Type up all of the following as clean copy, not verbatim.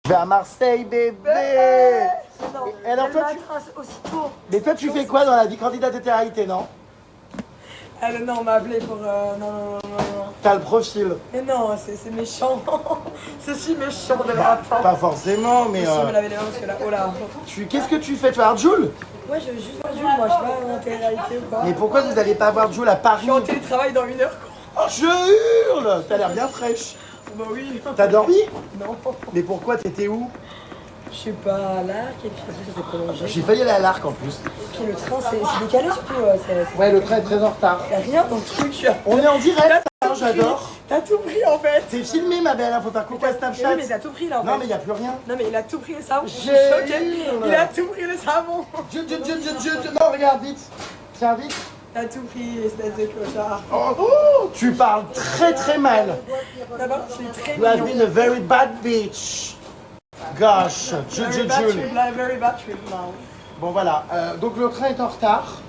vais à Marseille, bébé. Non, Et alors, elle toi, m'a tu... trace aussitôt. Mais toi, tu fais quoi dans la vie? Candidat de télé-réalité, non? Non, on m'a appelé pour... Non. T'as le profil. Mais non, c'est méchant. C'est si méchant de la part. Pas forcément, mais... Si, me laver les mains parce que là, oh là. Qu'est-ce que tu fais? Tu vas voir Jules? Ouais, je veux juste voir Jules, moi, je sais pas en télé-réalité ou pas. Mais pourquoi vous n'allez pas voir Jules à Je Paris? suis en télétravail dans 1 heure, quoi. Oh, je hurle! T'as l'air bien fraîche. Bah oui. T'as dormi? Non. Mais pourquoi? T'étais où? Je sais pas, à l'arc, et puis après, ça s'est prolongé. J'ai failli aller à l'Arc en plus. Puis le train, c'est décalé surtout. Ouais, le train est très en retard. Y'a rien dans le truc. On est en direct, hein, j'adore. T'as tout pris en fait. C'est filmé, ma belle, hein, faut faire coucou à Snapchat. Oui, mais t'as tout pris là en fait. Non, mais il n'y a plus rien. Non, mais il a tout pris le savon. Je suis J'ai choquée. hurle. Il a tout pris le savon. Dieu. Non, regarde vite. Tiens, vite. T'as tout pris, espèce de clochard. Oh, tu parles très très mal. D'abord, c'est très You have mignon. been a very bad bitch. Gosh, Very bad trip, là, very bad trip now. Bon voilà, donc le train est en retard.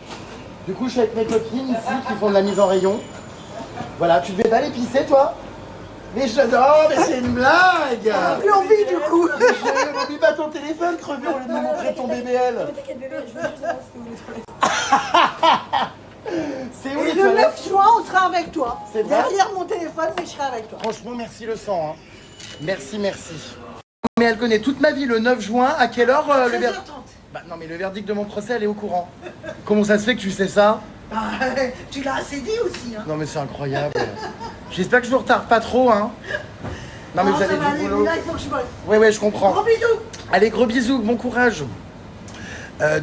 Du coup, je suis avec mes copines ici qui font de la mise en rayon. Voilà, tu devais pas aller pisser toi? Mais j'adore, mais c'est une blague. Plus envie du coup. N'oublie pas ton téléphone crevé au lieu de me montrer ton BBL. T'inquiète bébé, je veux juste savoir si vous les toilettes. C'est où les Et le toilettes? 9 juin, on sera avec toi. C'est vrai? Derrière mon téléphone, mais je serai avec toi. Franchement, merci le sang. Hein. Merci. Mais elle connaît toute ma vie. Le 9 juin, à quelle heure le verdict? 13h30. Bah non, mais le verdict de mon procès, elle est au courant. Comment ça se fait que tu sais ça? Tu l'as assez dit aussi. Hein. Non, mais c'est incroyable. J'espère que je vous retarde pas trop, hein. Non, mais vous ça avez va du aller, boulot. mais là, il faut que je bosse. Ouais, je comprends. Gros bisous. Allez, gros bisous, bon courage.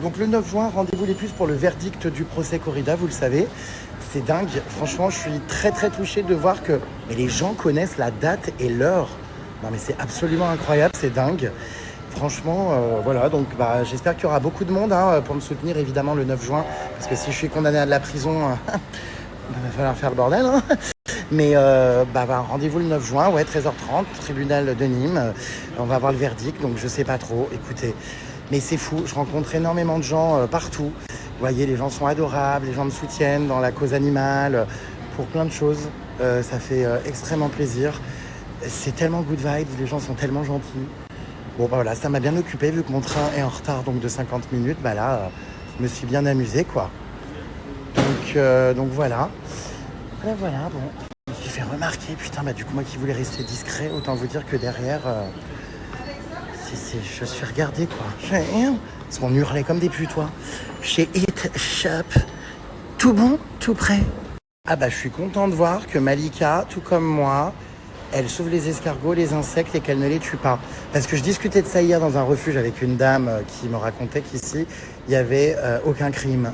Donc le 9 juin, rendez-vous les plus pour le verdict du procès Corrida, vous le savez. C'est dingue. Franchement, je suis très touché de voir que mais les gens connaissent la date et l'heure. Non, mais c'est absolument incroyable, c'est dingue. Franchement, voilà, donc j'espère qu'il y aura beaucoup de monde hein, pour me soutenir évidemment le 9 juin. Parce que si je suis condamné à de la prison, il va falloir faire le bordel. Hein. Mais rendez-vous le 9 juin, ouais, 13h30, tribunal de Nîmes. On va voir le verdict, donc je sais pas trop. Écoutez, mais c'est fou, je rencontre énormément de gens partout. Vous voyez, les gens sont adorables, les gens me soutiennent dans la cause animale, pour plein de choses. Ça fait extrêmement plaisir. C'est tellement good vibes, les gens sont tellement gentils. Bon, voilà, ça m'a bien occupé, vu que mon train est en retard donc de 50 minutes. Je me suis bien amusé, quoi. Donc voilà. Voilà, bon. Je me suis fait remarquer, putain, du coup, moi qui voulais rester discret, autant vous dire que derrière, je suis regardé, quoi. Parce qu'on hurlait comme des putois. Chez It Shop, tout bon, tout prêt. Je suis content de voir que Malika, tout comme moi, elle sauve les escargots, les insectes et qu'elle ne les tue pas. Parce que je discutais de ça hier dans un refuge avec une dame qui me racontait qu'ici, il n'y avait aucun crime.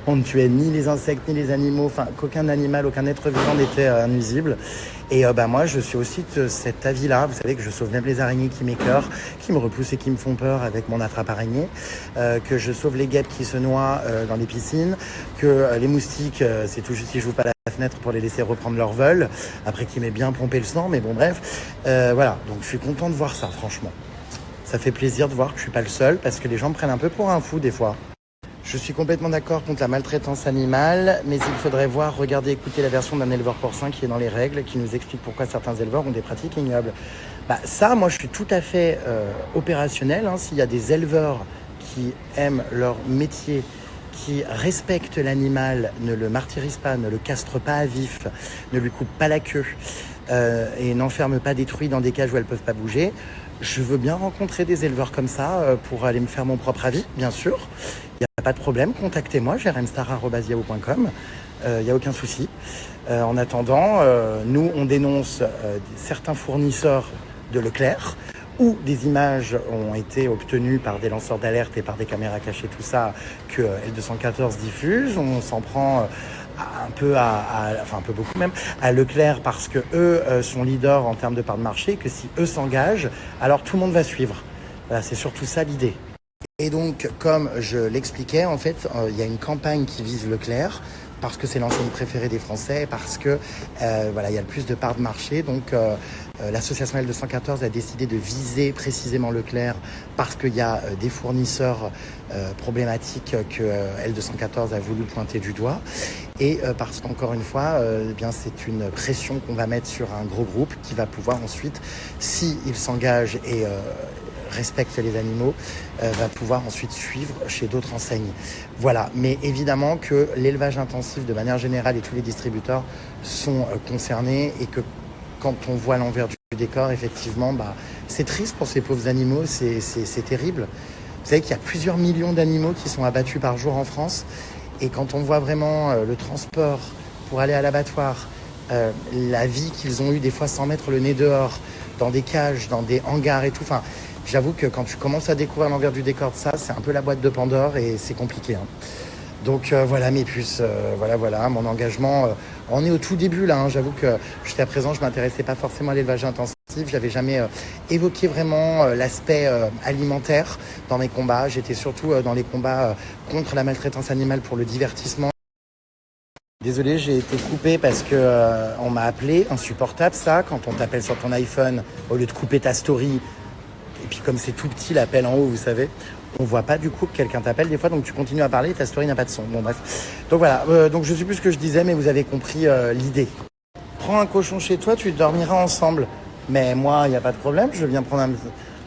On ne tuait ni les insectes, ni les animaux, enfin qu'aucun animal, aucun être vivant n'était nuisible. Et moi, je suis aussi de cet avis-là. Vous savez que je sauve même les araignées qui m'écœurent, qui me repoussent et qui me font peur avec mon attrape-araignée. Que je sauve les guêpes qui se noient dans les piscines. Que les moustiques, c'est tout juste si je n'ouvre pas la fenêtre pour les laisser reprendre leur vol. Après qu'ils m'aient bien pompé le sang, mais bon, bref. Voilà, donc je suis content de voir ça, franchement. Ça fait plaisir de voir que je suis pas le seul, parce que les gens me prennent un peu pour un fou des fois. Je suis complètement d'accord contre la maltraitance animale, mais il faudrait voir, regarder, écouter la version d'un éleveur porcin qui est dans les règles, qui nous explique pourquoi certains éleveurs ont des pratiques ignobles. Ça, moi, je suis tout à fait opérationnel. Hein, s'il y a des éleveurs qui aiment leur métier, qui respectent l'animal, ne le martyrisent pas, ne le castrent pas à vif, ne lui coupent pas la queue et n'enferment pas des truies dans des cages où elles ne peuvent pas bouger, je veux bien rencontrer des éleveurs comme ça pour aller me faire mon propre avis, bien sûr. Il n'y a pas de problème, contactez-moi, jrmstar@yahoo.com. Il n'y a aucun souci. En attendant, nous, on dénonce certains fournisseurs de Leclerc où des images ont été obtenues par des lanceurs d'alerte et par des caméras cachées, tout ça, que L214 diffuse. On s'en prend un peu enfin un peu beaucoup même, à Leclerc parce que eux sont leaders en termes de part de marché, que si eux s'engagent, alors tout le monde va suivre. Voilà, c'est surtout ça l'idée. Et donc, comme je l'expliquais, en fait, il y a une campagne qui vise Leclerc, parce que c'est l'enseigne préférée des Français, parce que il y a le plus de parts de marché. Donc l'association L214 a décidé de viser précisément Leclerc parce qu'il y a des fournisseurs problématiques que L214 a voulu pointer du doigt. Et parce qu'encore une fois, c'est une pression qu'on va mettre sur un gros groupe qui va pouvoir ensuite, s'il s'engage et respecte les animaux va pouvoir ensuite suivre chez d'autres enseignes. Voilà, mais évidemment que l'élevage intensif de manière générale et tous les distributeurs sont concernés et que quand on voit l'envers du décor, effectivement, c'est triste pour ces pauvres animaux, c'est terrible. Vous savez qu'il y a plusieurs millions d'animaux qui sont abattus par jour en France et quand on voit vraiment le transport pour aller à l'abattoir, la vie qu'ils ont eue des fois sans mettre le nez dehors, dans des cages, dans des hangars et tout. Enfin, j'avoue que quand tu commences à découvrir l'envers du décor de ça, c'est un peu la boîte de Pandore et c'est compliqué. Hein. Donc voilà mes puces, voilà, mon engagement. On est au tout début là, hein. J'avoue que jusqu'à présent, je ne m'intéressais pas forcément à l'élevage intensif. J'avais jamais évoqué vraiment l'aspect alimentaire dans mes combats. J'étais surtout dans les combats contre la maltraitance animale pour le divertissement. Désolé, j'ai été coupé parce que on m'a appelé, insupportable ça, quand on t'appelle sur ton iPhone, au lieu de couper ta story, et puis comme c'est tout petit l'appel en haut, vous savez, on voit pas du coup que quelqu'un t'appelle des fois, donc tu continues à parler et ta story n'a pas de son. Bon bref, donc voilà, donc je sais plus ce que je disais, mais vous avez compris l'idée. Prends un cochon chez toi, tu dormiras ensemble. Mais moi, il n'y a pas de problème, je viens prendre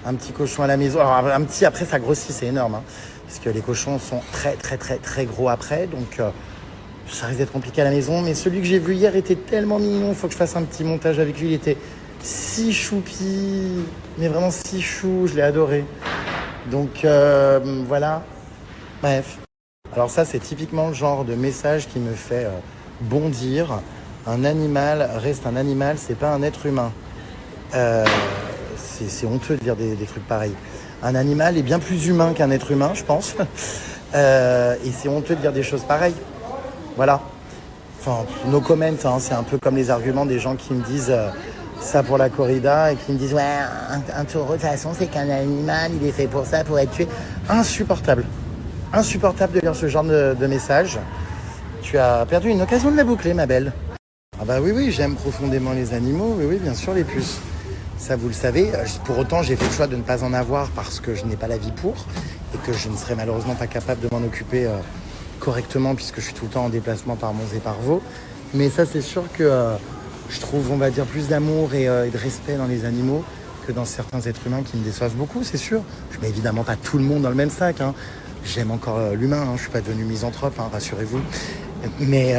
un petit cochon à la maison. Alors un petit, après ça grossit, c'est énorme, hein, parce que les cochons sont très très très très gros après, donc... ça risque d'être compliqué à la maison, mais celui que j'ai vu hier était tellement mignon. Il faut que je fasse un petit montage avec lui. Il était si choupi, mais vraiment si chou. Je l'ai adoré. Donc voilà. Bref. Alors ça, c'est typiquement le genre de message qui me fait bondir. Un animal reste un animal, c'est pas un être humain. C'est honteux de dire des trucs pareils. Un animal est bien plus humain qu'un être humain, je pense. Et c'est honteux de dire des choses pareilles. Voilà. Enfin, no comment, hein, c'est un peu comme les arguments des gens qui me disent ça pour la corrida et qui me disent ouais, un taureau de toute façon c'est qu'un animal, il est fait pour ça, pour être tué. Insupportable. Insupportable de lire ce genre de message. Tu as perdu une occasion de la boucler, ma belle. Ah bah oui, j'aime profondément les animaux. Oui, bien sûr, les puces. Ça, vous le savez. Pour autant, j'ai fait le choix de ne pas en avoir parce que je n'ai pas la vie pour et que je ne serais malheureusement pas capable de m'en occuper correctement puisque je suis tout le temps en déplacement par Mons et par Vaud. Mais ça, c'est sûr que je trouve, on va dire, plus d'amour et de respect dans les animaux que dans certains êtres humains qui me déçoivent beaucoup, c'est sûr. Je mets évidemment pas tout le monde dans le même sac. Hein. J'aime encore l'humain, hein. Je suis pas devenu misanthrope, hein, rassurez-vous. Mais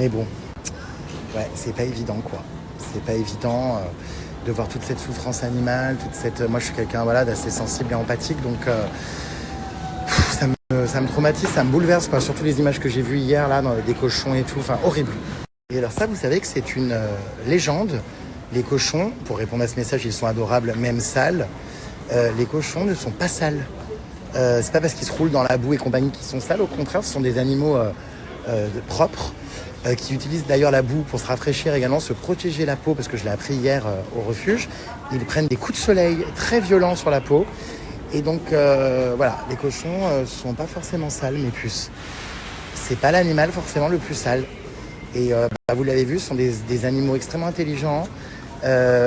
bon, ouais, c'est pas évident, quoi. C'est pas évident de voir toute cette souffrance animale, toute cette... Moi, je suis quelqu'un d'assez sensible et empathique, donc... Ça me traumatise, ça me bouleverse, quoi. Surtout les images que j'ai vues hier, là, dans des cochons et tout, enfin, horrible. Et alors ça, vous savez que c'est une légende. Les cochons, pour répondre à ce message, ils sont adorables, même sales. Les cochons ne sont pas sales. C'est pas parce qu'ils se roulent dans la boue et compagnie qu'ils sont sales, au contraire, ce sont des animaux propres, qui utilisent d'ailleurs la boue pour se rafraîchir également, se protéger la peau, parce que je l'ai appris hier au refuge. Ils prennent des coups de soleil très violents sur la peau. Et donc, voilà, les cochons sont pas forcément sales, mes puces. C'est pas l'animal forcément le plus sale. Et vous l'avez vu, ce sont des animaux extrêmement intelligents,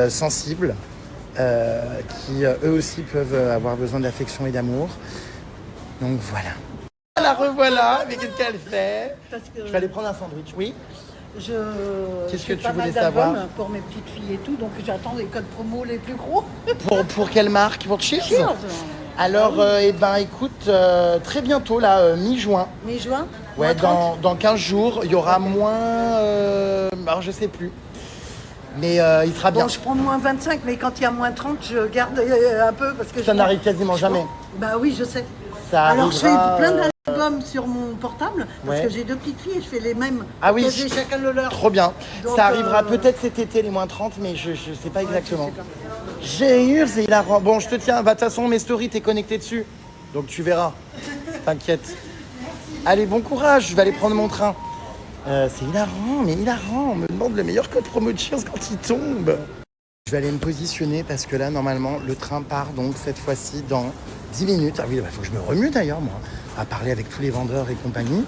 sensibles, qui eux aussi peuvent avoir besoin d'affection et d'amour. Donc voilà. La revoilà, mais qu'est-ce qu'elle fait? Je vais aller prendre un sandwich, oui. Qu'est-ce que tu voulais savoir? Pour mes petites filles et tout, donc j'attends les codes promo les plus gros. Pour quelle marque? Pour Cheers? Alors, écoute, très bientôt, là, mi-juin. Mi-juin? Ouais, dans 15 jours, il y aura moins... alors, je sais plus. Mais il sera bien. Bon, je prends moins 25, mais quand il y a moins 30, je garde un peu parce que... Ça n'arrive quasiment jamais. Bah oui, je sais. Ça alors, je fais arrivera, plein d'albums sur mon portable, parce que j'ai 2 petites filles et je fais les mêmes. Ah oui, j'ai chacun le leur. Trop bien. Donc, ça arrivera peut-être cet été, les moins 30, mais je sais pas exactement. J'ai eu, c'est hilarant. Bon, je te tiens. De toute façon, mes stories, t'es connecté dessus. Donc tu verras. T'inquiète. Allez, bon courage. Je vais aller prendre mon train. C'est hilarant, mais hilarant. On me demande le meilleur code promo de Cheers quand il tombe. Je vais aller me positionner parce que là, normalement, le train part donc cette fois-ci dans 10 minutes. Ah oui, il faut que je me remue d'ailleurs, moi, à parler avec tous les vendeurs et compagnie.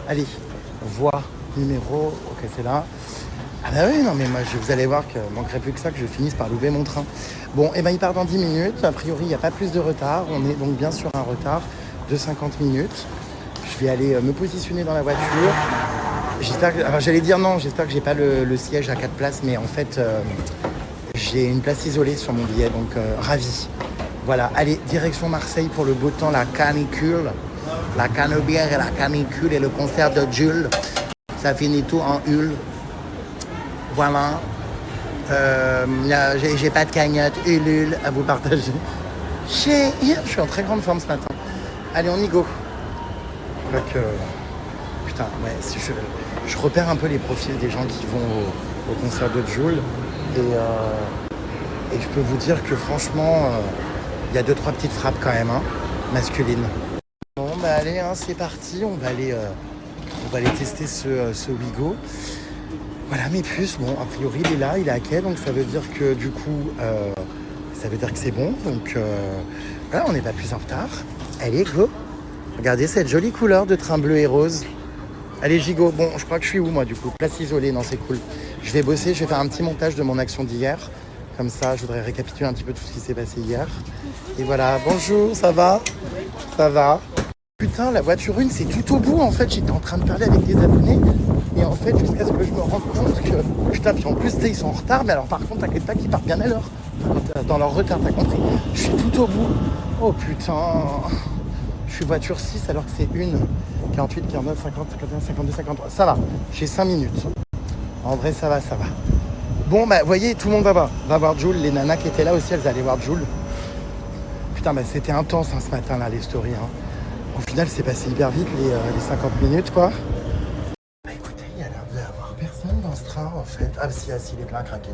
Allez, voie, numéro, ok, c'est là. Ah bah oui, non mais moi, vous allez voir qu'il ne manquerait plus que ça, que je finisse par louper mon train. Bon, il part dans 10 minutes. A priori, il n'y a pas plus de retard. On est donc bien sur un retard de 50 minutes. Je vais aller me positionner dans la voiture. J'espère que... Alors, j'allais dire non, j'espère que j'ai pas le siège à 4 places, mais en fait... j'ai une place isolée sur mon billet, donc ravi. Voilà, allez, direction Marseille pour le beau temps, la canicule. La canebière et la canicule et le concert de Jules. Ça finit tout en hule. Voilà. J'ai pas de cagnotte, Ulule à vous partager. Je suis en très grande forme ce matin. Allez, on y go. Donc, putain, ouais, si je repère un peu les profils des gens qui vont au concert de Jules. Et je peux vous dire que franchement, il y a 2-3 petites frappes quand même, hein, masculines. Bon, bah allez, hein, c'est parti. On va aller tester ce Wigo. Voilà, mes puces. Bon, a priori, il est là, il est à quai. Donc, ça veut dire que du coup, ça veut dire que c'est bon. Donc, voilà, on n'est pas plus en retard. Allez, go. Regardez cette jolie couleur de train bleu et rose. Allez, gigot. Bon, je crois que je suis où, moi, du coup? Place isolée. Non, c'est cool. Je vais bosser. Je vais faire un petit montage de mon action d'hier. Comme ça, je voudrais récapituler un petit peu tout ce qui s'est passé hier. Et voilà. Bonjour, ça va? Ça va? Putain, la voiture 1, c'est tout au bout. En fait, j'étais en train de parler avec des abonnés. Et en fait, jusqu'à ce que je me rende compte que... Putain, puis en plus, ils sont en retard. Mais alors, par contre, t'inquiète pas qu'ils partent bien à l'heure. Dans leur retard, t'as compris? Je suis tout au bout. Oh putain. Je suis voiture 6 alors que c'est 48, 49, 50, 51, 52, 53. Ça va. J'ai 5 minutes. En vrai, ça va, ça va. Bon, bah, vous voyez, tout le monde va voir Jules. Les nanas qui étaient là aussi, elles allaient voir Jules. Putain, bah, c'était intense hein, ce matin, là, les stories. Hein. Au final, c'est passé hyper vite, les 50 minutes, quoi. Bah, écoutez, il y a l'air d'y avoir personne dans ce train, en fait. Ah, si, il est plein à craquer.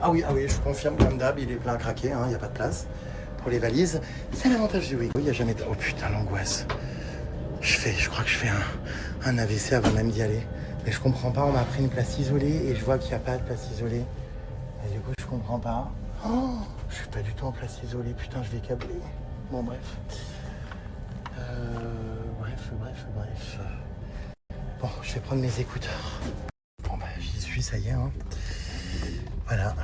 Ah oui, je vous confirme, comme d'hab, il est plein à craquer. Il n'y a pas de place pour les valises. C'est l'avantage du Wigo, il n'y a jamais de... Oh putain, l'angoisse. Je crois que je fais un AVC avant même d'y aller. Mais je comprends pas, on m'a pris une place isolée et je vois qu'il n'y a pas de place isolée. Et du coup, je comprends pas. Oh, je suis pas du tout en place isolée, putain, je vais câbler. Bon, bref. Bref. Bon, je vais prendre mes écouteurs. Bon, bah, j'y suis, ça y est, hein. Voilà,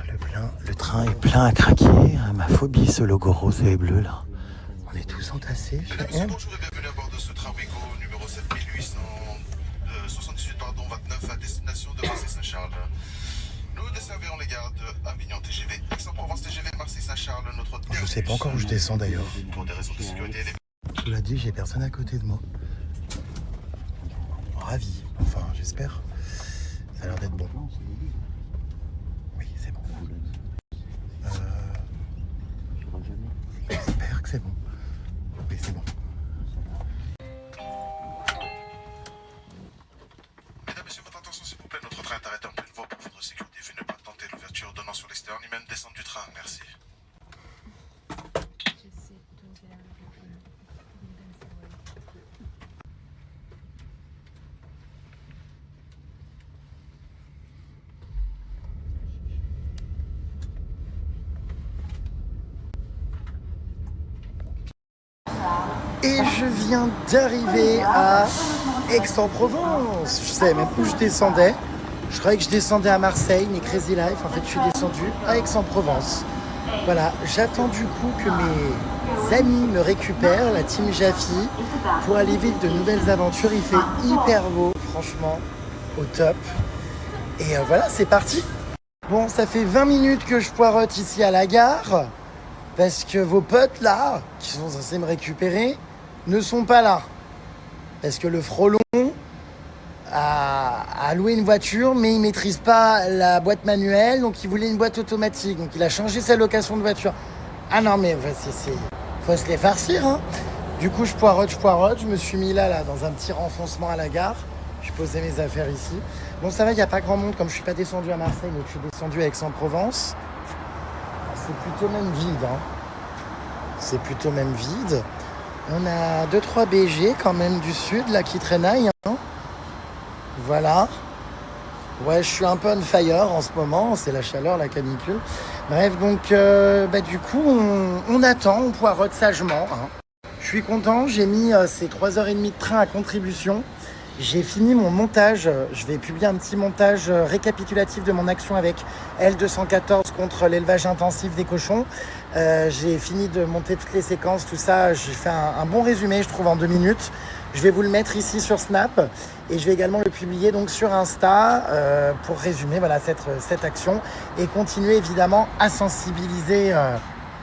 le train est plein à craquer. Ma phobie, ce logo rose et bleu, là. On est tous entassés. Mesdames, bonjour et bienvenue à bord de ce train Wigo numéro 7828, à destination de Marseille-Saint-Charles. Nous desservirons les gares de Avignon TGV, Aix-en-Provence TGV, Marseille-Saint-Charles, notre... Je sais pas encore où je descends d'ailleurs. Pour des raisons de sécurité, Je l'ai dit, j'ai personne à côté de moi. Ravi. Enfin, j'espère. Ça a l'air d'être bon. Oui, c'est bon. J'espère que c'est bon. Oui, c'est bon. Mesdames, Messieurs, votre attention s'il vous plaît, notre train est arrêté en pleine voie pour votre sécurité. Veuillez ne pas tenter l'ouverture donnant sur l'extérieur, ni même descendre du train. Merci. Et je viens d'arriver à Aix-en-Provence. Je savais même plus où je descendais. Je croyais que je descendais à Marseille, mais Crazy Life. En fait, je suis descendu à Aix-en-Provence. Voilà, j'attends du coup que mes amis me récupèrent, la team Jaffi, pour aller vivre de nouvelles aventures. Il fait hyper beau, franchement, au top. Et voilà, c'est parti. Bon, ça fait 20 minutes que je poireaute ici à la gare. Parce que vos potes là, qui sont censés me récupérer, ne sont pas là. Parce que le frelon a loué une voiture, mais il ne maîtrise pas la boîte manuelle, donc il voulait une boîte automatique. Donc il a changé sa location de voiture. Ah non, mais faut se les farcir. Hein. Du coup, je poireaute. Je me suis mis là, dans un petit renfoncement à la gare. Je posais mes affaires ici. Bon, ça va, il n'y a pas grand monde. Comme je ne suis pas descendu à Marseille, mais que je suis descendu à Aix-en-Provence. C'est plutôt même vide. Hein. C'est plutôt même vide. On a 2-3 BG quand même du sud là qui traînaillent. Hein. Voilà. Ouais, je suis un peu on fire en ce moment. C'est la chaleur, la canicule. Bref, donc du coup, on attend, on poireaute sagement. Hein. Je suis content. J'ai mis ces 3h30 de train à contribution. J'ai fini mon montage, je vais publier un petit montage récapitulatif de mon action avec L214 contre l'élevage intensif des cochons. J'ai fini de monter toutes les séquences, tout ça. J'ai fait un bon résumé, je trouve, en 2 minutes. Je vais vous le mettre ici sur Snap et je vais également le publier donc sur Insta pour résumer voilà, cette action et continuer évidemment à sensibiliser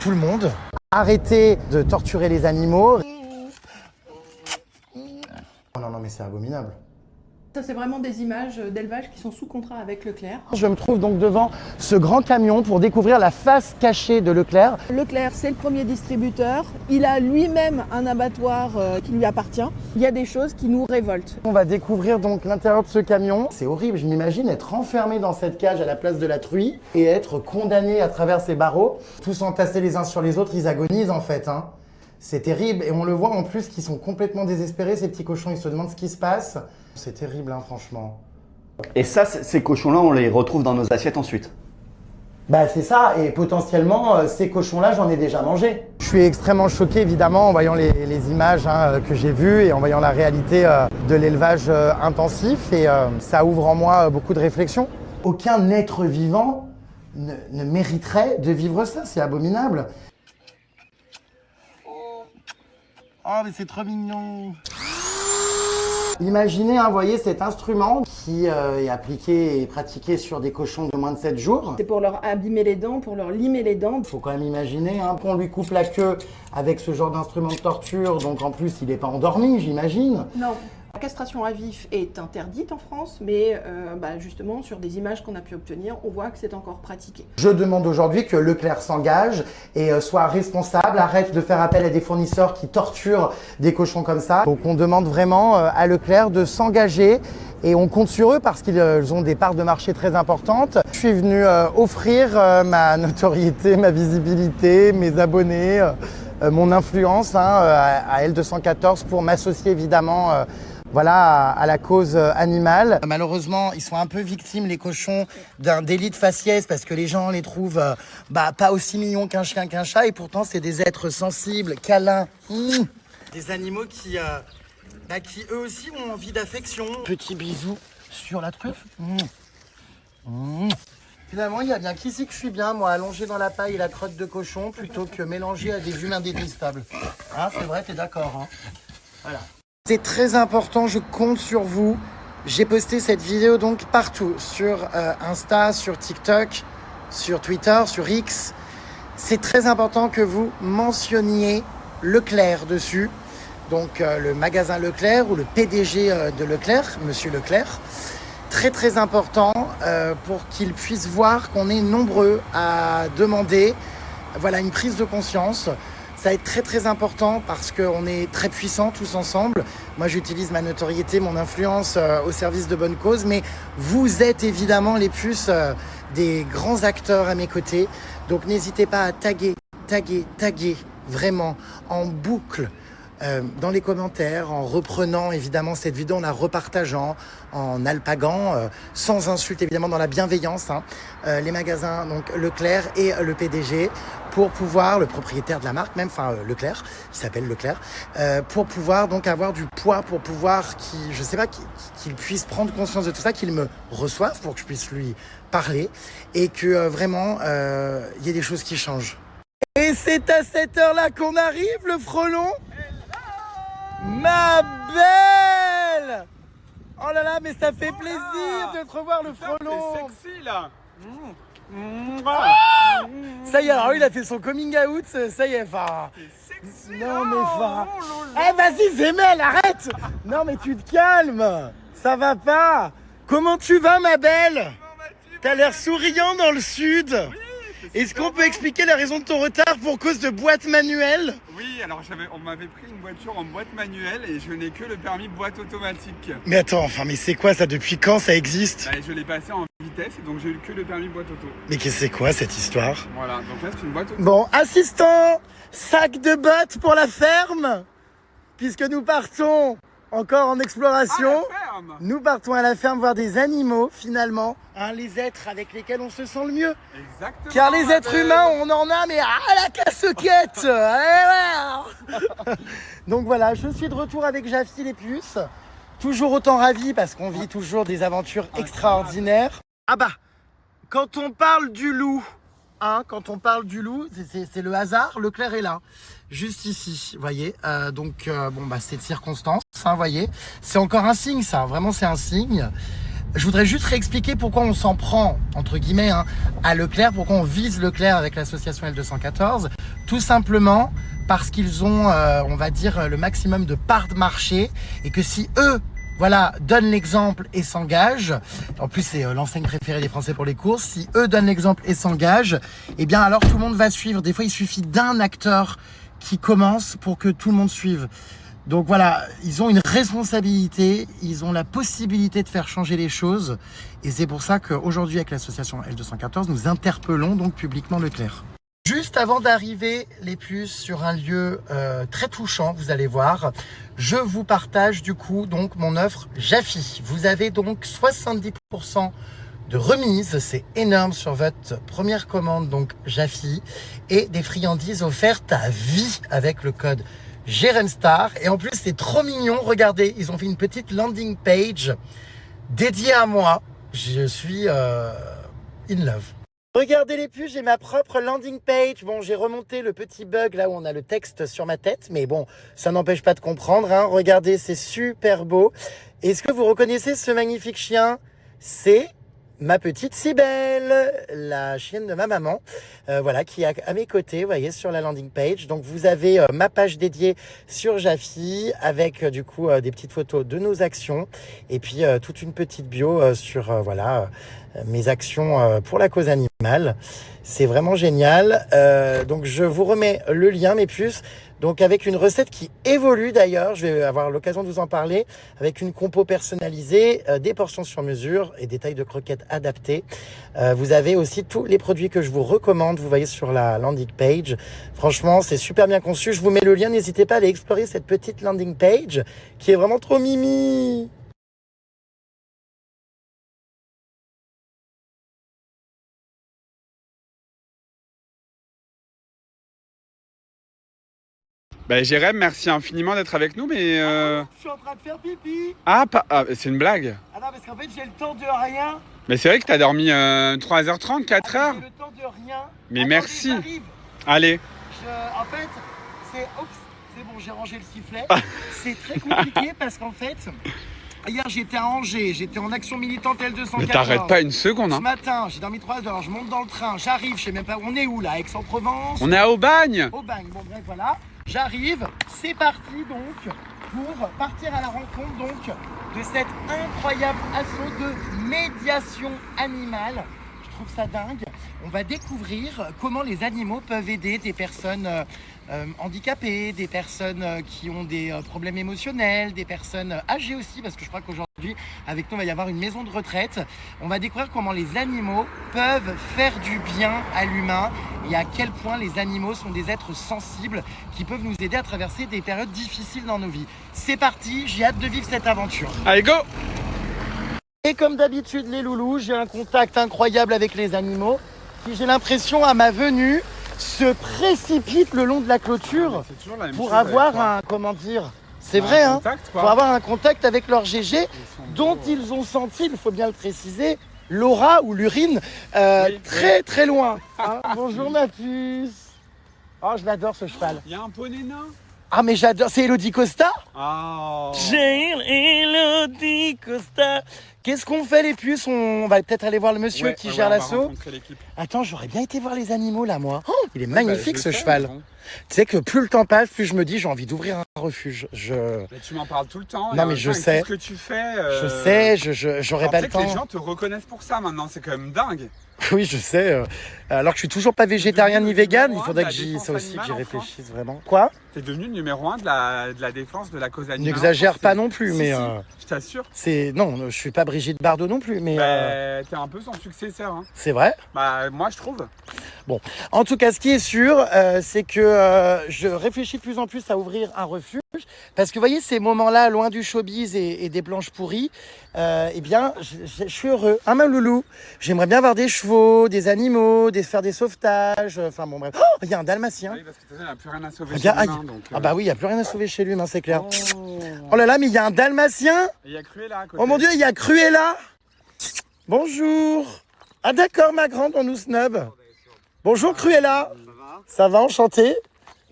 tout le monde Arrêtez de torturer les animaux. Oh non, non, mais c'est abominable. Ça, c'est vraiment des images d'élevage qui sont sous contrat avec Leclerc. Je me trouve donc devant ce grand camion pour découvrir la face cachée de Leclerc. Leclerc, c'est le premier distributeur. Il a lui-même un abattoir qui lui appartient. Il y a des choses qui nous révoltent. On va découvrir donc l'intérieur de ce camion. C'est horrible, je m'imagine être enfermé dans cette cage à la place de la truie et être condamné à travers ces barreaux. Tous entassés les uns sur les autres, ils agonisent en fait. Hein. C'est terrible et on le voit en plus qu'ils sont complètement désespérés, ces petits cochons, ils se demandent ce qui se passe. C'est terrible, hein, franchement. Et ça, ces cochons-là, on les retrouve dans nos assiettes ensuite. Bah c'est ça, et potentiellement, ces cochons-là, j'en ai déjà mangé. Je suis extrêmement choqué, évidemment, en voyant les images que j'ai vues et en voyant la réalité de l'élevage intensif. Et ça ouvre en moi beaucoup de réflexions. Aucun être vivant ne mériterait de vivre ça, c'est abominable. Oh, mais c'est trop mignon. Imaginez, vous voyez, cet instrument qui est appliqué et pratiqué sur des cochons de moins de 7 jours. C'est pour leur abîmer les dents, pour leur limer les dents. Il faut quand même imaginer qu'on lui coupe la queue avec ce genre d'instrument de torture, donc en plus il n'est pas endormi, j'imagine. Non. La castration à vif est interdite en France, mais justement, sur des images qu'on a pu obtenir, on voit que c'est encore pratiqué. Je demande aujourd'hui que Leclerc s'engage et soit responsable, arrête de faire appel à des fournisseurs qui torturent des cochons comme ça. Donc on demande vraiment à Leclerc de s'engager et on compte sur eux parce qu'ils ont des parts de marché très importantes. Je suis venu offrir ma notoriété, ma visibilité, mes abonnés, mon influence à L214 pour m'associer évidemment à la cause animale. Malheureusement, ils sont un peu victimes, les cochons, d'un délit de faciès parce que les gens les trouvent pas aussi mignons qu'un chien, qu'un chat. Et pourtant, c'est des êtres sensibles, câlins. Des animaux qui eux aussi ont envie d'affection. Petit bisou sur la truffe. Finalement, il y a bien qu'ici que je suis bien, moi, allongé dans la paille et la crotte de cochon, plutôt que mélangé à des humains détestables. Ah, c'est vrai, t'es d'accord, hein. Voilà. C'est très important, je compte sur vous. J'ai posté cette vidéo donc partout, sur Insta, sur TikTok, sur Twitter, sur X. C'est très important que vous mentionniez Leclerc dessus. Donc le magasin Leclerc ou le PDG de Leclerc, Monsieur Leclerc. Très très important pour qu'ils puissent voir qu'on est nombreux à demander une prise de conscience. Ça va être très très important parce qu'on est très puissants tous ensemble. Moi j'utilise ma notoriété, mon influence au service de bonnes causes, mais vous êtes évidemment les plus des grands acteurs à mes côtés. Donc n'hésitez pas à taguer vraiment en boucle dans les commentaires, en reprenant évidemment cette vidéo, en la repartageant, en alpaguant, sans insulte évidemment, dans la bienveillance, les magasins donc Leclerc et le PDG, pour pouvoir, le propriétaire de la marque même, Leclerc, qui s'appelle Leclerc, pour pouvoir donc avoir du poids, pour pouvoir qu'il puisse prendre conscience de tout ça, qu'il me reçoive pour que je puisse lui parler et que vraiment il y ait des choses qui changent. Et c'est à cette heure-là qu'on arrive, le frelon. Ma belle! Oh là là, mais ça fait plaisir de te revoir, le frelon. C'est sexy là. Ça y est, alors il a fait son coming out, ça y est, non mais vas-y Zemel, arrête. Non mais tu te calmes, ça va pas. Comment tu vas ma belle? T'as l'air souriant dans le sud. Est-ce qu'on peut expliquer la raison de ton retard pour cause de boîte manuelle? Oui, alors on m'avait pris une voiture en boîte manuelle et je n'ai que le permis boîte automatique. Mais attends, mais c'est quoi ça? Depuis quand ça existe? Je l'ai passé en vitesse et donc j'ai eu que le permis boîte auto. Mais c'est quoi cette histoire? Voilà, donc là c'est une boîte auto. Bon, assistant, sac de bottes pour la ferme, puisque nous partons encore en exploration. Nous partons à la ferme voir des animaux finalement, les êtres avec lesquels on se sent le mieux. Exactement. Car les êtres humains, on en a mais à la casquette. Donc voilà, je suis de retour avec Jaffy les puces. Toujours autant ravi parce qu'on vit toujours des aventures extraordinaires. Ah bah, quand on parle du loup, c'est le hasard, Leclerc est là, juste ici, vous voyez. C'est de circonstance, vous voyez. C'est encore un signe, ça, vraiment c'est un signe. Je voudrais juste réexpliquer pourquoi on s'en prend, entre guillemets, hein, à Leclerc, pourquoi on vise Leclerc avec l'association L214. Tout simplement parce qu'ils ont, on va dire, le maximum de parts de marché et que si eux, voilà, donnent l'exemple et s'engagent, en plus c'est l'enseigne préférée des Français pour les courses, si eux donnent l'exemple et s'engagent, eh bien alors tout le monde va suivre. Des fois il suffit d'un acteur qui commence pour que tout le monde suive. Donc voilà, ils ont une responsabilité, ils ont la possibilité de faire changer les choses et c'est pour ça qu'aujourd'hui avec l'association L214, nous interpellons donc publiquement Leclerc. Juste avant d'arriver les puces sur un lieu très touchant, vous allez voir, je vous partage du coup donc mon offre Jaffi. Vous avez donc 70% de remise, c'est énorme sur votre première commande donc Jaffi et des friandises offertes à vie avec le code Jeremstar. Et en plus c'est trop mignon, regardez, ils ont fait une petite landing page dédiée à moi. Je suis in love. Regardez les puces, j'ai ma propre landing page. Bon, j'ai remonté le petit bug là où on a le texte sur ma tête, mais bon, ça n'empêche pas de comprendre, hein. Regardez, c'est super beau. Est-ce que vous reconnaissez ce magnifique chien? C'est ma petite Cybèle, la chienne de ma maman, voilà, qui est à mes côtés, vous voyez, sur la landing page. Donc, vous avez ma page dédiée sur Jaffi avec, du coup, des petites photos de nos actions et puis toute une petite bio sur, voilà, mes actions pour la cause animale. C'est vraiment génial. Donc, je vous remets le lien, mes puces. Donc avec une recette qui évolue d'ailleurs, je vais avoir l'occasion de vous en parler, avec une compo personnalisée, des portions sur mesure et des tailles de croquettes adaptées. Vous avez aussi tous les produits que je vous recommande, vous voyez sur la landing page. Franchement, c'est super bien conçu. Je vous mets le lien, n'hésitez pas à aller explorer cette petite landing page qui est vraiment trop mimi. Bah, Jérém, merci infiniment d'être avec nous, mais... Je suis en train de faire pipi. Ah, c'est une blague. Ah non, parce qu'en fait, j'ai le temps de rien. Mais c'est vrai que t'as dormi 3h30, 4h. J'ai le temps de rien. Mais Attendez, merci. j'arrive. Allez. En fait, c'est bon, j'ai rangé le sifflet. C'est très compliqué parce qu'en fait, hier j'étais à Angers, j'étais en action militante L214. Mais t'arrêtes pas une seconde, Ce hein. matin, j'ai dormi 3 heures, je monte dans le train, j'arrive, je sais même pas, on est où là, Aix-en-Provence? On est à Aubagne. Aubagne, bon bref, voilà. J'arrive, c'est parti donc pour partir à la rencontre donc de cet incroyable assaut de médiation animale. Je trouve ça dingue. On va découvrir comment les animaux peuvent aider des personnes handicapées, des personnes qui ont des problèmes émotionnels, des personnes âgées aussi, parce que je crois qu'aujourd'hui, avec nous, il va y avoir une maison de retraite. On va découvrir comment les animaux peuvent faire du bien à l'humain et à quel point les animaux sont des êtres sensibles qui peuvent nous aider à traverser des périodes difficiles dans nos vies. C'est parti, j'ai hâte de vivre cette aventure. Allez, go. Et comme d'habitude, les loulous, j'ai un contact incroyable avec les animaux qui, j'ai l'impression, à ma venue, se précipitent le long de la clôture pour avoir un, comment dire, c'est vrai, hein, pour avoir un contact avec leur GG dont ils ont senti, il faut bien le préciser, l'aura ou l'urine très très loin. Hein. Bonjour ma puce. Oh, je l'adore ce cheval. Il y a un poney nain. Ah mais j'adore, c'est Elodie Costa. Oh. J'ai Elodie Costa. Qu'est-ce qu'on fait les puces? On va peut-être aller voir le monsieur qui gère l'assaut. Attends, j'aurais bien été voir les animaux là moi. Oh, il est magnifique ce cheval. Tu sais que plus le temps passe, plus je me dis j'ai envie d'ouvrir un refuge. Mais tu m'en parles tout le temps. Non mais je sais. Qu'est-ce que tu fais Je sais, j'aurais pas le temps. Les gens te reconnaissent pour ça maintenant, c'est quand même dingue. Oui, je sais. Alors que je suis toujours pas végétarien ni vegan, il faudrait que j'y réfléchisse vraiment. Quoi? T'es devenu le numéro 1 de la défense de la cause animale. N'exagère pas non plus, mais je t'assure. Non, je suis pas Brigitte Bardot non plus, mais t'es un peu son successeur. Hein. C'est vrai? Bah moi je trouve. Bon, en tout cas, ce qui est sûr, c'est que je réfléchis de plus en plus à ouvrir un refuge. Parce que vous voyez, ces moments-là, loin du showbiz et des planches pourries, eh bien, je suis heureux. Hein, ma loulou? J'aimerais bien avoir des chevaux, des animaux, faire des sauvetages. Enfin bon, bref. Oh, il y a un dalmatien. Oui, parce que il n'y a plus rien à sauver chez l'humain. Ah bah oui, il n'y a plus rien à sauver chez lui, c'est clair. Oh là là, mais il y a un dalmatien. Il y a Cruella à côté. Oh mon Dieu, il y a Cruella. Bonjour. Ah d'accord, ma grande, on nous snob. Bonjour Cruella. Ça va, enchanté.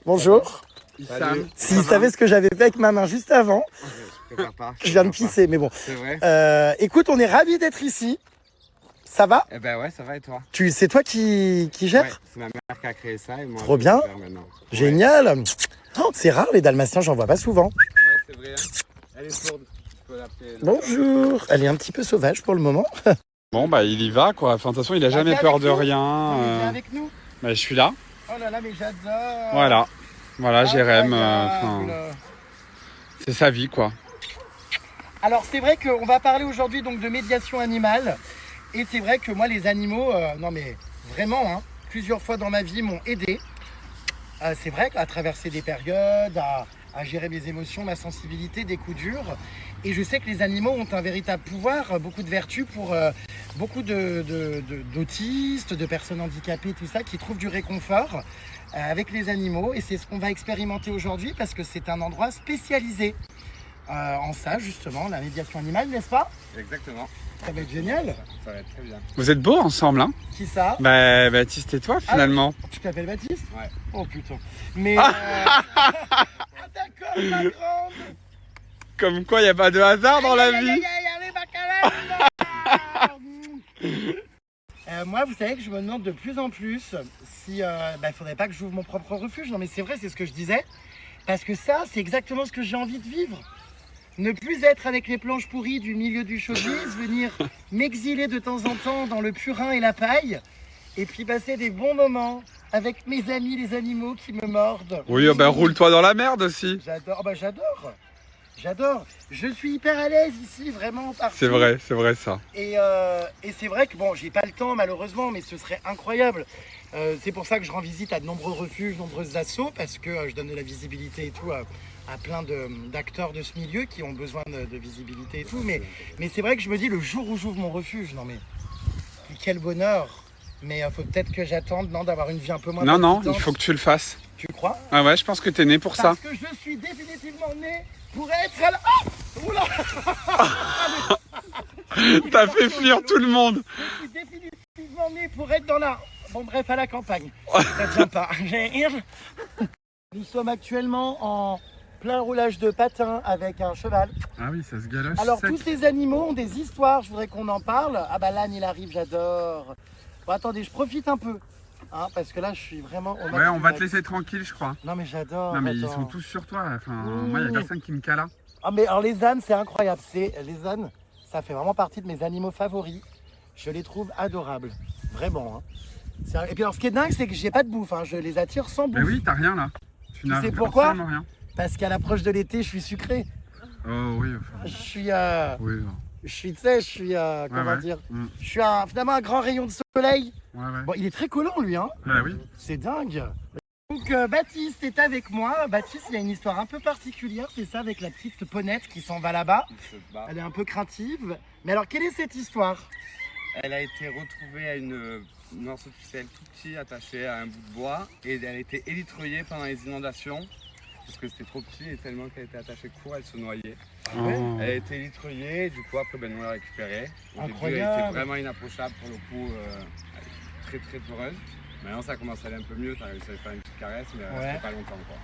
Bonjour. Issam. S'il savait ce que j'avais fait avec ma main juste avant, Je prépare pas. je viens de pisser, mais bon. C'est vrai. Écoute, on est ravis d'être ici. Ça va? Eh ben ouais, ça va et toi? C'est toi qui gères? Ouais, c'est ma mère qui a créé ça et moi. Trop je bien. le fais maintenant. Génial. Oh, c'est rare, les dalmatiens, j'en vois pas souvent. Ouais, c'est vrai. Elle est sourde. Tu peux l'appeler. Bonjour. Elle est un petit peu sauvage pour le moment. Bon, bah il y va quoi. Enfin, de toute façon, il a jamais viens peur avec de nous. rien. Viens avec nous. Bah, je suis là. Oh là là, mais j'adore. Voilà. Voilà, Jérém. Incroyable. C'est sa vie quoi. Alors c'est vrai qu'on va parler aujourd'hui donc de médiation animale. Et c'est vrai que moi les animaux, non mais vraiment, hein, plusieurs fois dans ma vie m'ont aidé. C'est vrai qu'à traverser des périodes, à gérer mes émotions, ma sensibilité, des coups durs. Et je sais que les animaux ont un véritable pouvoir, beaucoup de vertus pour beaucoup d'autistes, de personnes handicapées, tout ça, qui trouvent du réconfort avec les animaux. Et c'est ce qu'on va expérimenter aujourd'hui parce que c'est un endroit spécialisé en ça, justement, la médiation animale, n'est-ce pas? Exactement. Ça va être génial. Ça va être très bien. Vous êtes beaux ensemble, hein? Qui ça? Bah, Baptiste et toi finalement. Tu t'appelles Baptiste? Ouais. Oh putain. Mais... ah d'accord, ma grande. Comme quoi, il n'y a pas de hasard dans la Aïe, aïe, vie. aïe, aïe, allez, bacalao. Moi, vous savez que je me demande de plus en plus si faudrait pas que j'ouvre mon propre refuge. Non mais c'est vrai, c'est ce que je disais. Parce que ça, c'est exactement ce que j'ai envie de vivre. Ne plus être avec les planches pourries du milieu du showbiz, venir m'exiler de temps en temps dans le purin et la paille, et puis passer des bons moments avec mes amis les animaux qui me mordent. Oui, bah roule-toi dans la merde aussi. J'adore, j'adore. Je suis hyper à l'aise ici, vraiment partout. C'est vrai ça. Et c'est vrai que bon, j'ai pas le temps malheureusement, mais ce serait incroyable. C'est pour ça que je rends visite à de nombreux refuges, nombreuses assos, parce que je donne de la visibilité et tout à plein d'acteurs de ce milieu qui ont besoin de visibilité et tout. Mais c'est vrai que je me dis, le jour où j'ouvre mon refuge, non mais quel bonheur. Mais il faut peut-être que j'attende d'avoir une vie un peu moins Non, palpitante. il faut que tu le fasses. Tu crois? Ah ouais, je pense que t'es né pour ça. Parce que je suis définitivement né pour être à la... Oh oula. T'as fait fuir tout le monde. Je suis définitivement né pour être dans la... Bon bref, à la campagne. Ça tient pas. Nous sommes actuellement en plein roulage de patins avec un cheval. Ah oui, ça se galoche. Alors tous ces animaux ont des histoires, je voudrais qu'on en parle. Ah bah l'âne il arrive, j'adore. Bon attendez, je profite un peu. Hein, parce que là je suis vraiment... Ouais, on va te laisser tranquille, je crois. Non mais j'adore. Non mais ils attends. sont tous sur toi. Enfin, moi, il n'y a personne qui me cala. Ah mais alors les ânes c'est incroyable, les ânes ça fait vraiment partie de mes animaux favoris, je les trouve adorables, vraiment. Hein. Et puis alors ce qui est dingue c'est que j'ai pas de bouffe, hein. Je les attire sans bouffe. Mais oui, t'as rien là. Tu n'as sais pourquoi absolument rien. Parce qu'à l'approche de l'été je suis sucré, Oh oui, enfin, je suis, oui. tu sais, je suis, comment ouais. dire, Mm. je suis finalement un grand rayon de soleil. Ouais, ouais. Bon il est très collant lui, hein. Bah oui. C'est dingue. Donc Baptiste est avec moi. Baptiste, il y a une histoire un peu particulière, c'est ça, avec la petite ponette qui s'en va là-bas. Elle est un peu craintive. Mais alors, quelle est cette histoire? Elle a été retrouvée à une morceau de ficelle tout petit attaché à un bout de bois et elle a été élitreillée pendant les inondations parce que c'était trop petit et tellement qu'elle était attachée court, elle se noyait. Oh. Elle a été élitreillée et du coup après nous l'a récupérée. Au début, elle Incroyable. était vraiment inapprochable pour le coup, elle était très peureuse. Maintenant ça commence à aller un peu mieux, tu as réussi à lui faire une petite caresse mais elle Ouais. restait pas longtemps quoi.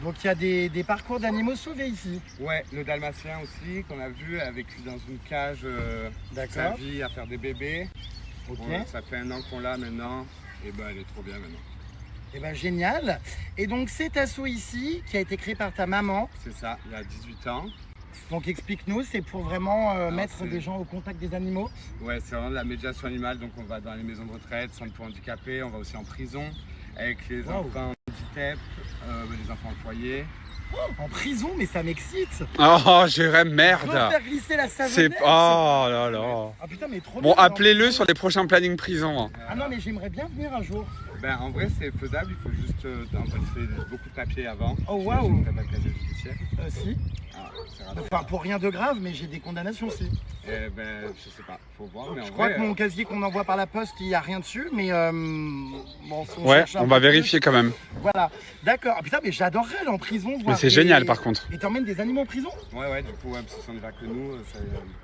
Donc il y a des parcours d'animaux sauvés ici. Ouais, le dalmatien aussi qu'on a vu, elle a vécu dans une cage toute sa D'accord. vie à faire des bébés. Ok. Bon, ça fait 1 an qu'on l'a maintenant et ben elle est trop bien maintenant. Et ben génial. Et donc cet assaut ici, qui a été créé par ta maman, C'est ça, il y a 18 ans. donc explique-nous, c'est pour vraiment mettre c'est- des gens au contact des animaux. Ouais, c'est vraiment de la médiation animale, donc on va dans les maisons de retraite, centres pour handicapés, on va aussi en prison avec les Wow. enfants handicap, les enfants au foyer. En prison, mais ça m'excite. Oh, Jérém, Je peux merde. faire glisser la C'est savonnette. oh là là. Ah putain, mais trop Bon, bien. appelez-le sur les prochains plannings prison. hein. Ah non, mais j'aimerais bien venir un jour. Ben, en vrai, c'est faisable, il faut juste enregistrer beaucoup de papiers avant. Oh, waouh. Je n'ai pas de casier judiciaire. Si. Ah, c'est raté. Enfin, pour rien de grave, mais j'ai des condamnations aussi. Ben, je sais pas, faut voir, mais en Je crois vrai, que mon casier qu'on envoie par la poste, il n'y a rien dessus, mais bon, si on Ouais, cherche un on peu va plus, vérifier quand même. Voilà, d'accord. Ah putain, mais j'adorerais aller en prison. Mais voir c'est des- génial par contre. Et t'emmènes des animaux en prison? ouais, du coup, ouais, parce que si on n'y va que nous, ça...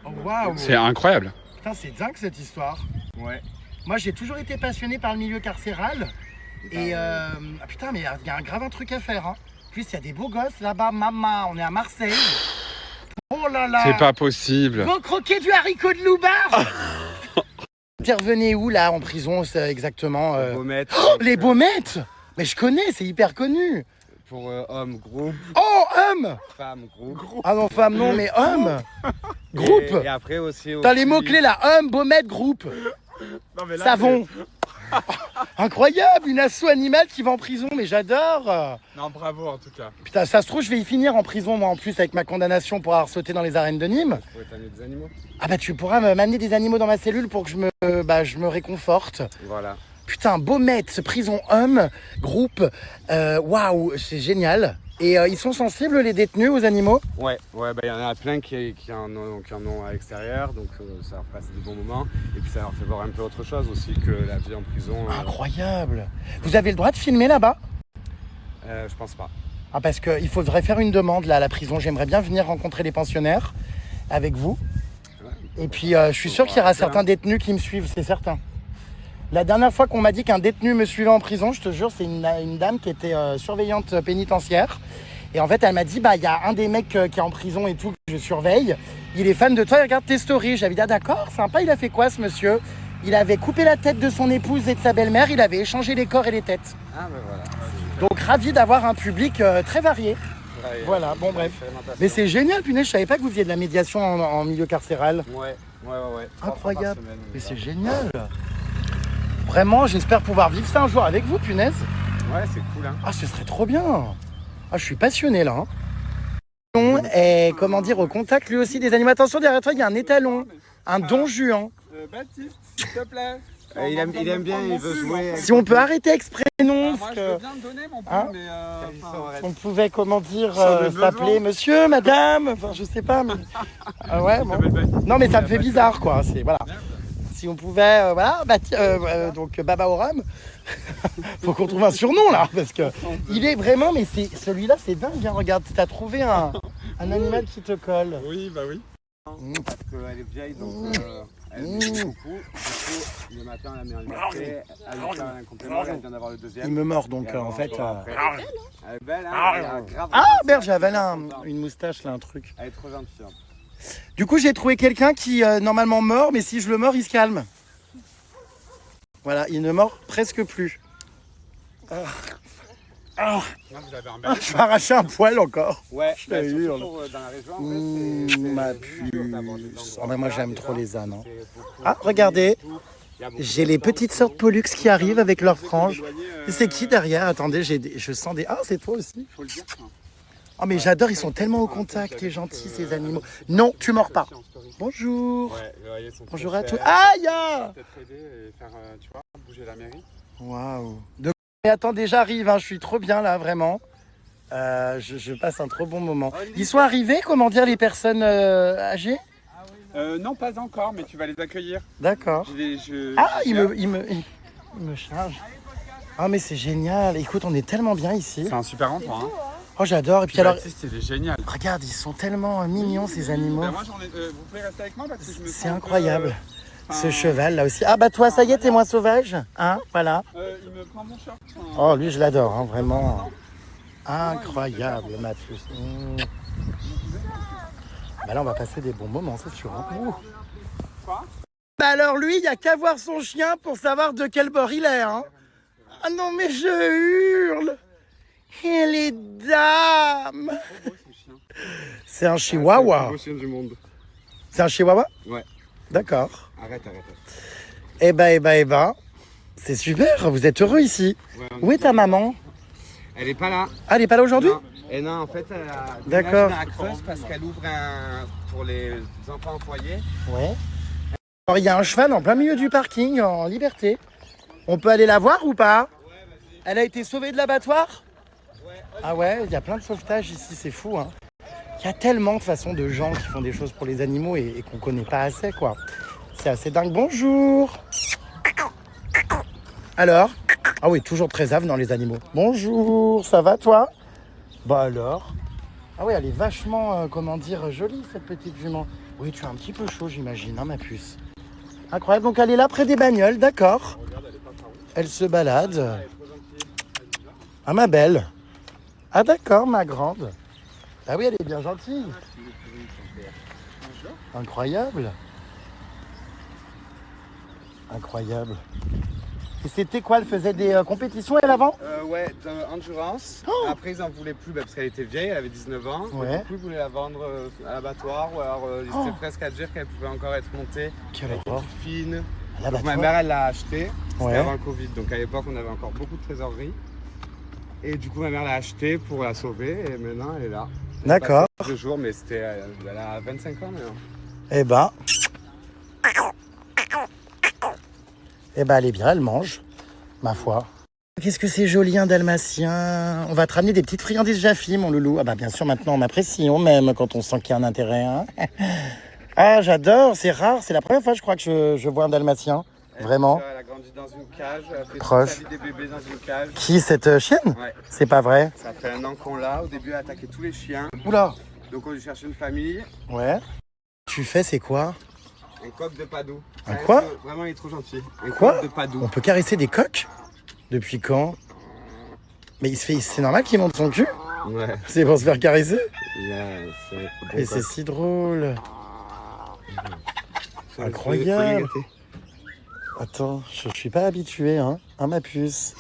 Oh, waouh. C'est incroyable. Putain, c'est dingue cette histoire. Ouais. Moi, j'ai toujours été passionné par le milieu carcéral. Et ah putain, mais il y a un grave un truc à faire. Hein. plus, il y a des beaux gosses là-bas, maman. On est à Marseille. Oh là là. C'est pas possible. Vos croquer du haricot de loubar. Intervenez où là en prison c'est exactement Les Baumettes. Oh, les Baumettes. Mais je connais, c'est hyper connu. Pour hommes, groupe, Oh, homme. femmes, groupe. Ah non, femme non, mais homme. Groupe. Et après aussi. T'as les mots-clés là, homme, Baumettes, groupe. Non, mais là, Savon. Incroyable, une asso animale qui va en prison, mais j'adore. Non, bravo en tout cas. Putain, ça se trouve, je vais y finir en prison, moi en plus, avec ma condamnation pour avoir sauté dans les arènes de Nîmes. Je pourrais t'amener des animaux. Ah bah tu pourras m'amener des animaux dans ma cellule pour que je me réconforte. Voilà. Putain, Baumettes, prison homme, groupe, waouh, c'est génial. Et ils sont sensibles les détenus aux animaux? Ouais, bah il y en a plein qui en ont à l'extérieur, donc ça leur passe des bons moments. Et puis ça leur fait voir un peu autre chose aussi que la vie en prison. Incroyable. Vous avez le droit de filmer là-bas? Je pense pas. Ah parce qu'il faudrait faire une demande là à la prison. J'aimerais bien venir rencontrer les pensionnaires avec vous. Ouais. Et puis je suis sûr qu'il y aura certains détenus qui me suivent, c'est certain. La dernière fois qu'on m'a dit qu'un détenu me suivait en prison, je te jure, c'est une dame qui était surveillante pénitentiaire. Et en fait, elle m'a dit, il y a un des mecs qui est en prison et tout, que je surveille. Il est fan de toi, il regarde tes stories. J'avais dit, ah d'accord, sympa, il a fait quoi ce monsieur? Il avait coupé la tête de son épouse et de sa belle-mère, il avait échangé les corps et les têtes. Ah ben voilà. Donc ravi d'avoir un public très varié. Ouais, Voilà, bon bref. Mais c'est génial, punaise, je savais pas que vous faisiez de la médiation en milieu carcéral. Ouais. Incroyable. Mais c'est génial. Vraiment, j'espère pouvoir vivre ça un jour avec vous, punaise. Ouais, c'est cool, hein. Ah, ce serait trop bien. Ah, je suis passionné là. Hein. Et comment dire, au contact lui aussi des animaux. Attention, derrière toi, il y a un étalon, un don Juan. Baptiste, s'il te plaît. Il aime bien, il veut jouer. Si on peut arrêter avec ce prénom, Moi, parce je veux que bien te donner mon Hein pull, mais on pouvait, comment dire, Sur le s'appeler besoin. monsieur, madame, enfin je sais pas. Mais... Ah ouais, bon. Non mais ça me fait bizarre quoi, c'est voilà. Si on pouvait, voilà, donc Baba Oram, faut qu'on trouve un surnom là, parce que il est vraiment, mais c'est celui-là, c'est dingue. Hein, regarde, t'as trouvé un animal qui te colle. Oui, bah oui. Parce qu'elle est vieille, donc elle bouge beaucoup. Du coup, le matin, elle la met en liberté. Elle lui fait un complément, elle vient d'avoir le deuxième. Il me mord donc Et en fait. Elle est belle, hein. Elle a grave. Ah merde, j'ai avalé une moustache là, un truc. Elle est trop gentille. Hein. Du coup, j'ai trouvé quelqu'un qui normalement mord, mais si je le mords, il se calme. Voilà, il ne mord presque plus. Là, vous avez un bel Je vais arracher un poil encore. Ouais, Je bah, te surtout hurle. pour, dans la région, en fait, c'est Ma dur d'avoir des puce. endroits Ah, mais moi, plats, j'aime déjà. trop les ânes. Hein. C'est beaucoup Ah, regardez. Il y a beaucoup J'ai de les temps, petites sœurs de Pollux qui arrivent avec leurs franges. éloigné, Et c'est qui derrière? Attendez, je sens des... Ah, c'est toi aussi. faut le dire. Ça. Oh, mais j'adore, ils sont tellement au contact, et gentils, ces animaux. Non, tu mords pas. Bonjour. Ouais, les loyers sont Bonjour très à tous. chers. Aïe ah. Peut-être aider et faire, tu vois, bouger la mairie. Waouh. Mais attendez, j'arrive, hein, je suis trop bien là, vraiment. Je passe un trop bon moment. Ils sont arrivés, comment dire, les personnes âgées? Non, pas encore, mais tu vas les accueillir. D'accord. Ah, il me charge. Ah, mais c'est génial. Écoute, on est tellement bien ici. C'est un super endroit. Hein. Oh, j'adore. Et puis alors, Baptiste, il est génial. regarde, ils sont tellement mignons, ces animaux. Ben, moi, vous pouvez rester avec moi parce que je me sens C'est un peu, incroyable. Ce enfin, cheval là aussi. Ah bah toi, ça y est, t'es moins sauvage. Hein, voilà. il me prend mon short. Oh, lui, je l'adore, hein, vraiment. Incroyable, ma puce. Bah là, on va passer des bons moments, c'est sûr. Hein. Quoi? Bah alors lui, il n'y a qu'à voir son chien pour savoir de quel bord il est. Hein. Ah non, mais je hurle. Et les dames. C'est un chihuahua. C'est le plus beau chien du monde. C'est un chihuahua? Ouais. D'accord. Arrête. Eh ben. C'est super, vous êtes heureux ici. Ouais, Où est ta maman? Elle est pas là. Ah, elle est pas là aujourd'hui? Non. Et non, en fait, elle a D'accord. déménagé dans la Creuse parce qu'elle ouvre pour les enfants en foyer. Ouais. Alors, il y a un cheval en plein milieu du parking, en liberté. On peut aller la voir ou pas? Elle a été sauvée de l'abattoir? Ah ouais, il y a plein de sauvetages ici, c'est fou. Hein. Il y a tellement de façons de gens qui font des choses pour les animaux et qu'on connaît pas assez, quoi. C'est assez dingue. Bonjour. Alors? Ah oui, toujours très avenant les animaux. Bonjour, ça va toi? Bah alors? Ah oui, elle est vachement, comment dire, jolie cette petite jument. Oui, tu es un petit peu chaud, j'imagine, hein, ma puce. Incroyable, donc elle est là près des bagnoles, d'accord. Elle se balade. Ah ma belle. Ah d'accord, ma grande. Ah oui, elle est bien gentille. Incroyable. Incroyable. Et c'était quoi? Elle faisait des compétitions, elle, avant? Ouais, d'endurance. Après, ils en voulaient plus parce qu'elle était vieille, elle avait 19 ans. Ouais. Du coup, ils voulaient la vendre à l'abattoir. Ou alors, ils étaient presque à dire qu'elle pouvait encore être montée. Quelle Elle était horreur. toute fine. À Donc, ma l'abattoir. mère, elle l'a achetée. C'était Ouais. avant le Covid. Donc, à l'époque, on avait encore beaucoup de trésorerie. Et du coup, ma mère l'a achetée pour la sauver. Et maintenant, elle est là. Elle est D'accord. passée 2 jours, mais c'était, elle a 25 ans maintenant. Eh ben, elle est bien, elle mange, ma foi. Qu'est-ce que c'est joli, un dalmatien. On va te ramener des petites friandises Jaffi, mon loulou. Ah bah bien sûr, maintenant on apprécie, on m'aime quand on sent qu'il y a un intérêt. Hein. Ah, j'adore, c'est rare, c'est la première fois, je crois, que je vois un dalmatien. Vraiment. Elle a grandi dans une cage, elle a fait Proche. toute sa vie des bébés dans une cage. Qui, cette chienne? Ouais. C'est pas vrai. Ça fait 1 an qu'on l'a. Au début, elle attaquait tous les chiens. Oula. Donc, on lui cherchait une famille. Ouais. Tu fais, c'est quoi? Un coq de Padoue. Un quoi? Vraiment, il est trop gentil. Un Quoi? coq de Padoue. On peut caresser des coqs? Depuis quand? Mais c'est normal qu'il monte son cul? Ouais. C'est pour se faire caresser? C'est bon Mais c'est si drôle. Incroyable. Attends, je suis pas habitué, hein, ma puce.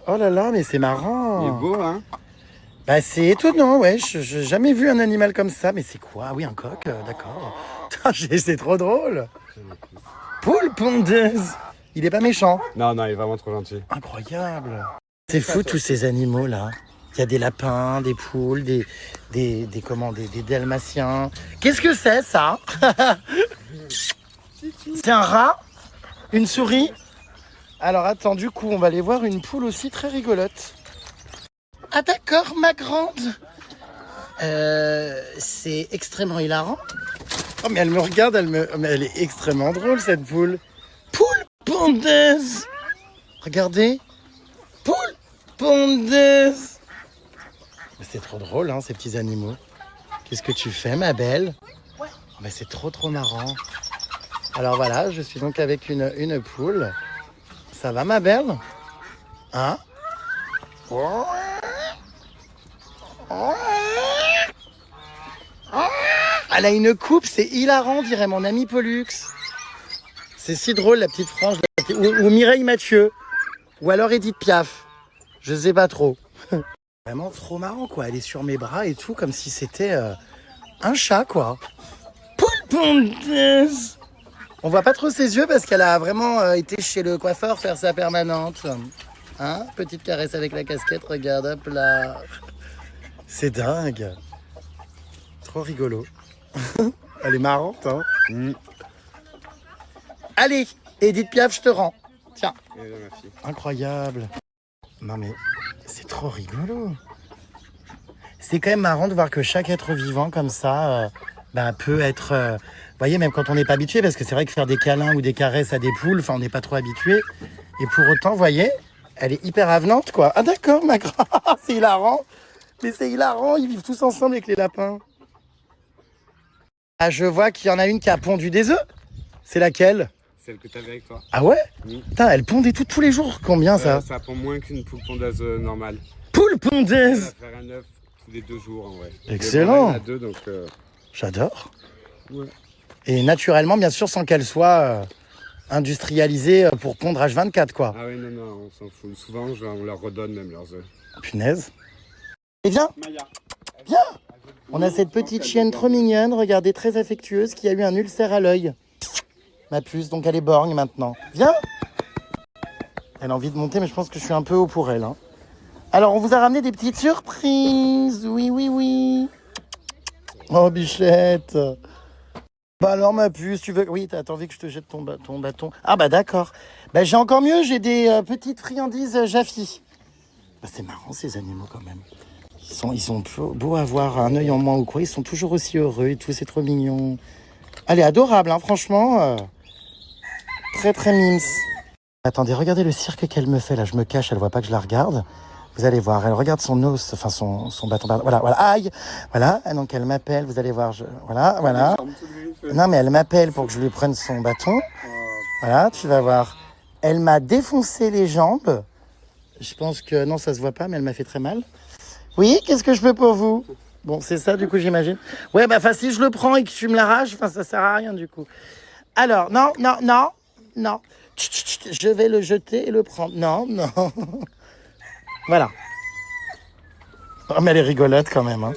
Oh là là, mais c'est marrant. Il est beau, hein? Bah c'est étonnant, ouais. J'ai jamais vu un animal comme ça. Mais c'est quoi? Ah oui, un coq, d'accord. C'est trop drôle. Poule pondeuse. Il est pas méchant. Non, il est vraiment trop gentil. Incroyable. C'est fou tous ces animaux là. Il y a des lapins, des poules, des dalmatiens. Qu'est-ce que c'est ça? C'est un rat? Une souris? Alors attends, du coup, on va aller voir une poule aussi très rigolote. Ah d'accord, ma grande. C'est extrêmement hilarant. Oh mais elle me regarde, mais elle est extrêmement drôle cette poule. Poule pondeuse. Regardez. Poule pondeuse. C'est trop drôle, hein, ces petits animaux. Qu'est-ce que tu fais, ma belle? Mais c'est trop marrant. Alors voilà, je suis donc avec une poule. Ça va, ma belle? Hein? Elle a une coupe, c'est hilarant, dirait mon ami Pollux. C'est si drôle, la petite frange. Ou Mireille Mathieu. Ou alors Edith Piaf. Je sais pas trop. Vraiment trop marrant, quoi. Elle est sur mes bras et tout, comme si c'était un chat, quoi. Poule pondeuse. On voit pas trop ses yeux parce qu'elle a vraiment été chez le coiffeur faire sa permanente. Hein? Petite caresse avec la casquette, regarde, hop là. C'est dingue. Trop rigolo. Elle est marrante, hein? Allez, Edith Piaf, je te rends. Tiens. Ma fille. Incroyable. Non mais, c'est trop rigolo. C'est quand même marrant de voir que chaque être vivant comme ça peut être... vous voyez, même quand on n'est pas habitué, parce que c'est vrai que faire des câlins ou des caresses à des poules, on n'est pas trop habitué. Et pour autant, vous voyez, elle est hyper avenante, quoi. Ah d'accord, ma grande, c'est hilarant. Mais c'est hilarant, ils vivent tous ensemble avec les lapins. Ah, je vois qu'il y en a une qui a pondu des œufs. C'est laquelle? Celle que t'avais avec toi. Ah ouais? Oui. Putain, elle pond des tous les jours. Combien ça? Ça pond moins qu'une poule pondeuse normale. Poule Elle pondeuse. va faire un œuf tous les 2 jours, en vrai. Excellent. Il y en a 2, donc... J'adore. Ouais. Et naturellement, bien sûr, sans qu'elle soit industrialisée pour pondre H24, quoi. Ah oui, non, on s'en fout. Souvent, on leur redonne même leurs œufs. Punaise. Et viens, Maya. viens. On a cette petite chienne trop mignonne, regardez, très affectueuse, qui a eu un ulcère à l'œil. Ma puce, donc elle est borgne maintenant. Viens. Elle a envie de monter, mais je pense que je suis un peu haut pour elle. Hein. Alors, on vous a ramené des petites surprises. Oui. Oh, bichette. Bah alors, ma puce, tu veux... Oui, t'as envie que je te jette ton bâton. Ah bah d'accord. Bah j'ai encore mieux, j'ai des petites friandises Jaffi. Bah, c'est marrant, ces animaux, quand même. Ils sont beaux à avoir un œil en moins ou quoi. Ils sont toujours aussi heureux et tout, c'est trop mignon. Elle est adorable, hein, franchement. Très mimes. Attendez, regardez le cirque qu'elle me fait, là. Je me cache, elle voit pas que je la regarde. Vous allez voir, elle regarde son os, enfin son bâton. Voilà, aïe. Voilà, donc elle m'appelle, vous allez voir. Voilà. Non, mais elle m'appelle pour que je lui prenne son bâton. Voilà, tu vas voir. Elle m'a défoncé les jambes. Je pense que, non, ça se voit pas, mais elle m'a fait très mal. Oui, qu'est-ce que je peux pour vous? Bon, c'est ça, du coup, j'imagine. Ouais, bah, si je le prends et que tu me l'arraches, ça sert à rien, du coup. Alors, non. Chut, chut, chut, je vais le jeter et le prendre. Non. Voilà. Oh, mais elle est rigolote quand même. Hein.